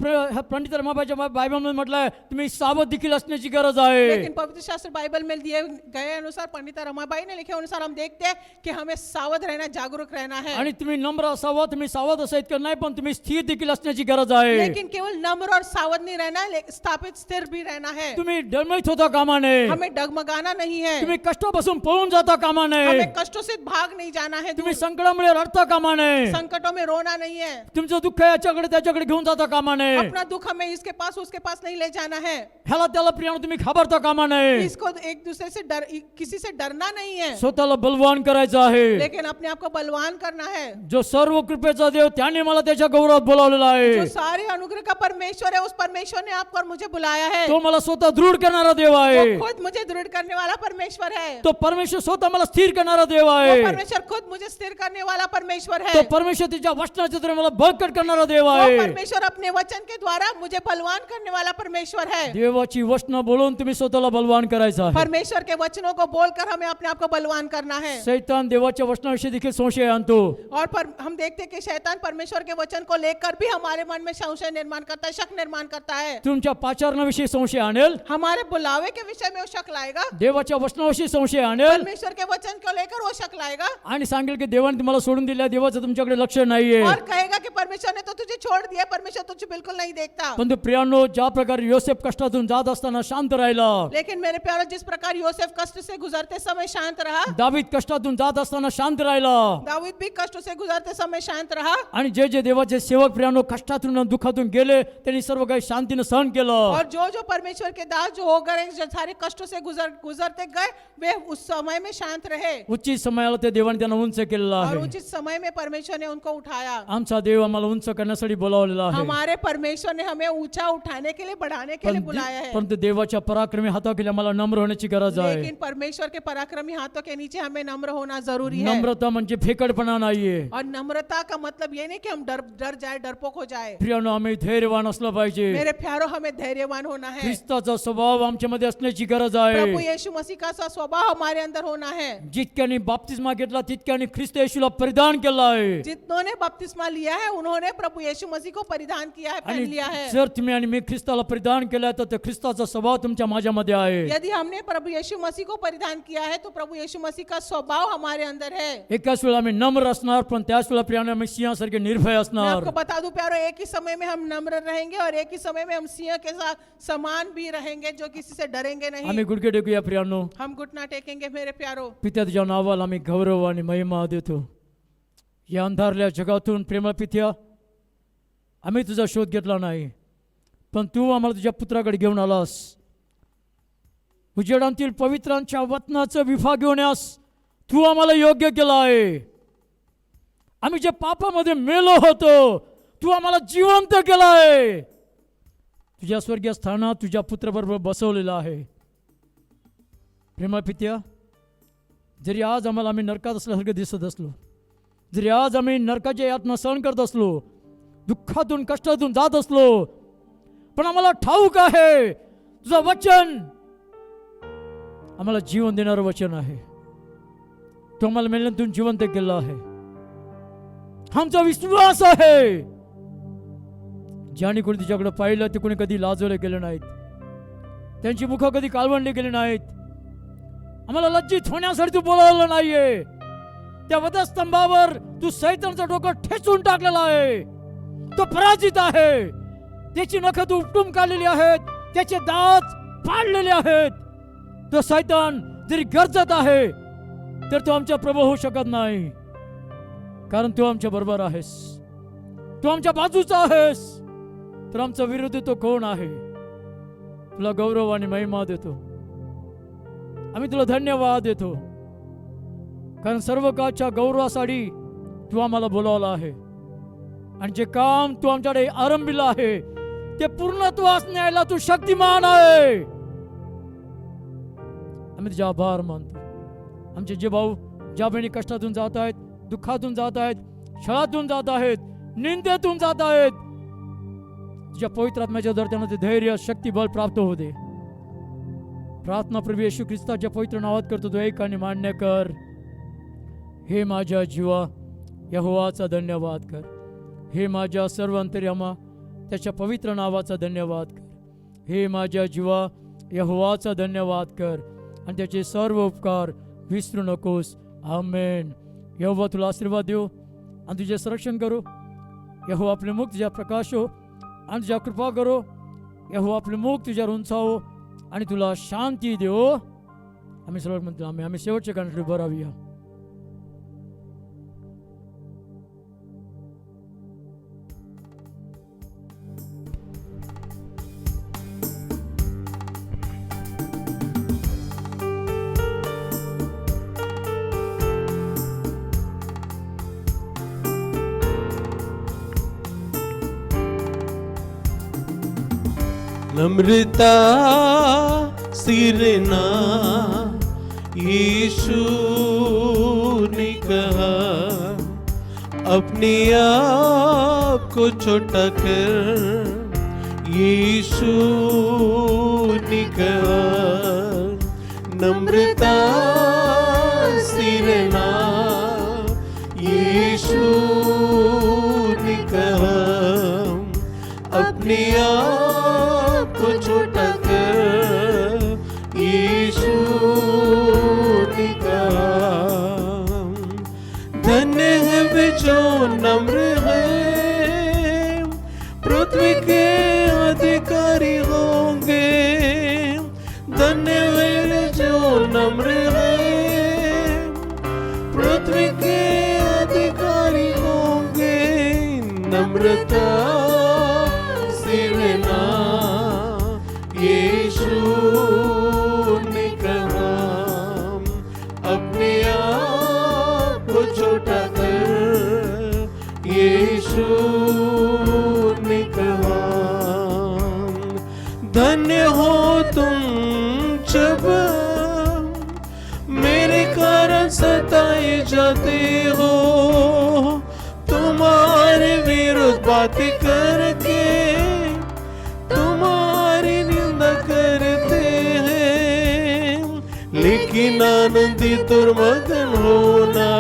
पंडित रमाबाईच्या बायबलमध्ये म्हटलंय तुम्ही सावध देखील असण्याची गरज आहे. लेकिन पवित्र शास्त्र बाइबल में दिए गए अनुसार, पंडित रमाबाई ने लिखे अनुसार हम देखते हैं कि हमें सावध रहना, जागरूक रहना है। आणि तुम्ही नम्र असावं, तुम्ही सावध असा इतकं नाही, पण तुम्ही स्थिर देखील असण्याची गरज आहे. लेकिन केवल नम्र और सावध नहीं रहना है, स्थापित स्थिर भी रहना है। तुम्ही डळमळीत होता कामा नये. हमें डगमगाना नहीं है। तुम्ही कष्टापासून पळून जाता कामा नये. हमें कष्टों से भाग नहीं जाना है। तुम्ही संकटामुळे रडता कामा नये. संकटों में रोना नहीं है। तुमचं दुःख याच्याकडे त्याच्याकडे घेऊन जाता कामा नये. अपना दुख हमें इसके पास उसके पास नहीं ले जाना है। ह्याला त्याला प्रियानो तुम्ही घाबरता कामा नये. इसको एक दूसरे से किसी से डरना नहीं है, स्वतःला बलवान करायचं आहे. लेकिन अपने आप को बलवान करना है। जो सर्व कृपेचा देव त्याने मला त्याच्या गौरवात बोलावलेला आहे. जो सारे अनुग्रह का परमेश्वर है, उस परमेश्वर ने आपको और मुझे बुलाया है। तो मला स्वतः दृढ करणारा देव आहे. वो खुद मुझे दृढ़ करने वाला परमेश्वर है। तो परमेश्वर स्वतः मला स्थिर करणारा देव वो आहे. परमेश्वर खुद मुझे स्थिर करने वाला परमेश्वर है। तो परमेश्वर त्याच्या वचनाच्या द्वारे मला बळकट करणारा देव वो आहे. परमेश्वर अपने वचन के द्वारा मुझे बलवान करने वाला परमेश्वर है। देवाची वचनं बोलून तुम्ही स्वतःला बलवान करायचं आहे. परमेश्वर के वचनों को बोलकर हमें अपने आप को बलवान करना है। शैतान देवाच्या वचनाविषयी देखील संशय आणतो. और हम देखते हैं कि शैतान परमेश्वर के वचन को लेकर भी हमारे मन में संशय निर्माण करता है, शक निर्माण करता है। तुमच्या पाचारणाविषयी संशय आणेल. हमारे बुलावे के विषय में वो शक लाएगा। देवाच्या वचनाविषयी संशय आणेल परमेश्वर के वचन को लेकर वो शक लाएगा आणि सांगेल की देवाने तुम्हाला सोडून दिल्या, देवाचं तुमच्याकडे लक्ष नाहीये. और कहेगा कि परमेश्वर ने तो तुझे छोड़ दिया, परमेश्वर तुझे बिल्कुल नहीं देखता। पण प्रियानो, ज्या प्रकारे योसेफ कष्टातून जात असताना शांत राहिला, लेकिन मेरे प्यारो, जिस प्रकार योसेफ कष्ट से गुजरते समय शांत रहा, दावीद कष्टातून जात असताना शांत राहिला, दाऊद भी कष्ट से गुजरते समय शांत रहा। आणि जे जे देवाचे सेवक प्रियानो कष्टातून आणि दुःखातून गेले त्यांनी सर्व काही शांतीने सहन केलं. और जो परमेश्वर के दास जो हो गए, जो सारे कष्टों से गुजरते गए, वे उस समय में शांत रहे। उचित समयाला ते देवाने त्यांना उंच केलेलं और आहे. उचित समय में परमेश्वर ने उनको उठाया। आमचा देव आम्हाला उंच करण्यासाठी बोलावलेला आहे. हमारे परमेश्वर ने हमें ऊंचा उठाने के लिए, बढ़ाने के लिए बुलाया है। परंतु देवाच्या पराक्रमी हाताखाली आम्हाला नम्र होण्याची गरज आहे. लेकिन परमेश्वर के पराक्रमी हाथों के नीचे हमें नम्र होना जरूरी है। नम्रता म्हणजे फेकटपणा नाहीये. और नम्रता का मतलब ये नहीं कि हम डर जाए, डरपोक हो जाए। प्रियानो, आम्ही धैर्यवान असलं पाहिजे. मेरे प्यारो, हमें धैर्यवान होना है। ख्रिस्ताचा स्वभाव आमच्यामध्ये असण्याची गरज आहे. प्रभु यीशु मसीह का सा स्वभाव हमारे अंदर होना है। जितक्याने बाप्तिस्मा घेतला तितक्याने ख्रिस्त येशूला परिधान केला आहे. जितनों ने बपतिस्मा लिया है, उन्होंने प्रभु यीशु मसीह को परिधान किया है, पहन आणि लिया है। जर तुम्ही आणि मी ख्रिस्ताला परिधान केलाय तर ते ख्रिस्ताचा स्वभाव तुमच्या माझ्यामध्ये आहे. यदि हमने प्रभु यीशु मसीह को परिधान किया है, तो प्रभु यीशु मसीह का स्वभाव हमारे अंदर है। एकाच वेळा आम्ही नम्र असणार, पण त्याच वेळा प्रियाने आम्ही सिंहासारखे निर्भय मैं असणार. आपको बता दूं प्यारो, एक ही समय में हम नम्र रहेंगे और एक ही समय में हम सिंह के साथ समान भी रहेंगे, जो किसी से डरेंगे नहीं। आम्ही गुडघे टेकूया प्रियानो. हम घुटना टेकेंगे मेरे प्यारो। पित्या तुझ्या नावाला आम्ही गौरव आणि महिमा देतो. या अंधारल्या जगातून प्रेमळ पित्या, आम्ही तुझा शोध घेतला नाही, पण तू आम्हाला तुझ्या पुत्राकडे घेऊन आलास. उजेडांतील पवित्रांच्या वचनाचं विभाग घेण्यास तू आम्हाला योग्य केलं आहे. आम्ही जे पापामध्ये मेलो होतो, तू आम्हाला जिवंत केलं आहे. तुझ्या स्वर्गीय स्थानात तुझ्या पुत्राबरोबर बसवलेलं आहे. प्रेमळ पित्या, जरी आज आम्हाला आम्ही नरकात असल्यासारखं दिसत असलो, जरी आज आम्ही नरकाची यातना सहन करत असलो, दुःखातून कष्टातून जात असलो, पण आम्हाला ठाऊक आहे तुझं वचन आम्हाला जीवन देणारं वचन आहे. तो आम्हाला मेल्यातून जिवंत केलं आहे. आमचा विश्वास आहे. ज्याने कोणी तिच्याकडे पाहिलं ते कोणी कधी लाजवले गेले नाहीत, त्यांची मुख कधी काळवंडली गेली नाहीत. आम्हाला लज्जित होण्यासाठी तू बोलावलं नाहीये. त्या वधस्तंभावर तू सैतानचं डोकं ठेचून टाकलेलं आहे. तो पराजित आहे. त्याची नख तू उपटून काढलेली आहेत, त्याचे दात पाडलेले आहेत. तो सैतान जरी गरजत आहे तर तो आमच्या प्रभू होऊ शकत नाही, कारण तू आमच्या बरोबर आहेस, तू आमच्या बाजूचा आहेस. तर आमचा विरोधी तो कोण आहे? तुला गौरव आणि महिमा देतो. आम्ही तुला धन्यवाद देतो, कारण सर्व काळच्या गौरवासाठी तू आम्हाला बोलावलं आहे. आणि जे काम तू आमच्याकडे आरंभिलं आहे ते पूर्णत्वास न्यायला तू शक्तिमान आहे. आम्ही तुझे आभार मानतो. आमचे जे भाऊ ज्या बहिणी कष्टातून जात आहेत, दुःखातून जात आहेत, छळातून जात आहेत, निंदेतून जात आहेत, तुझ्या पवित्र आत्म्याच्या दर त्यांना ते धैर्य, शक्ती, बल प्राप्त होऊ दे. प्रार्थना प्रभू येशू ख्रिस्ताच्या पवित्र नावात करतो, तो एक आणि मान्य कर. हे माझ्या जीवा यहोवाचा धन्यवाद कर. हे माझ्या सर्व अंतर्यामा त्याच्या पवित्र नावाचा धन्यवाद कर. हे माझ्या जीवा यहोवाचा धन्यवाद कर आणि त्याचे सर्व उपकार विसरू नकोस. आमेन. यहोवा तुला आशीर्वाद देऊ आणि तुझे संरक्षण करो. यहोवा आपले मुख तुझ्या प्रकाशो आणि तुझ्या कृपा करो. यहोवा आपले मुख तुझ्यावर उंचावो आणि तुला शांती देऊ. आम्ही सर्व म्हणतो आम्ही शेवटच्या कानाकडे उभं राहूया. नम्रता सिरना यीशु ने कहा, अपने आप को छोटा कर यीशु ने कहा. नम्रता सिरना यीशु ने कहा, अपने आप को छोटा कर यीशु ने कहा. धन्य है वे जो नम्र है, पृथ्वी के अधिकारी होंगे. धन्य है वे जो नम्र है, पृथ्वी के अधिकारी होंगे. नम्रता सिरना यीशु ने कहा, अपने आप को छोटा कर यीशु ने कहा. धन्य हो तुम जब मेरे कारण सताए जाते हो, तुम्हारे विरुद्ध बातें करके तुम्हारी निंदा करते हैं. लेकिन आनंदित और मगन होना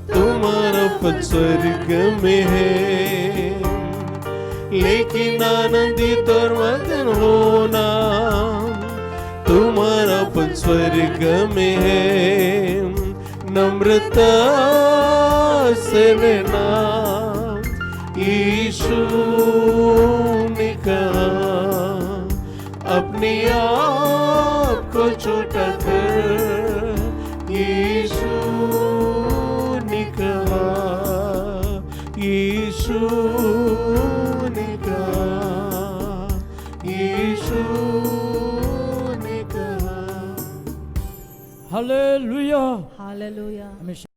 तुम्हारा पद स्वर्ग में है. लेकिन आनंदित और मगन होना तुम्हारा पद स्वर्ग में है. नम्रता से लेना यीशु ने कहा, अपने आप को छोटा कर यीशु ने कहा. यीशु ने कहा, यीशु ने कहा. हालेलुया. हालेलुया. हमेशा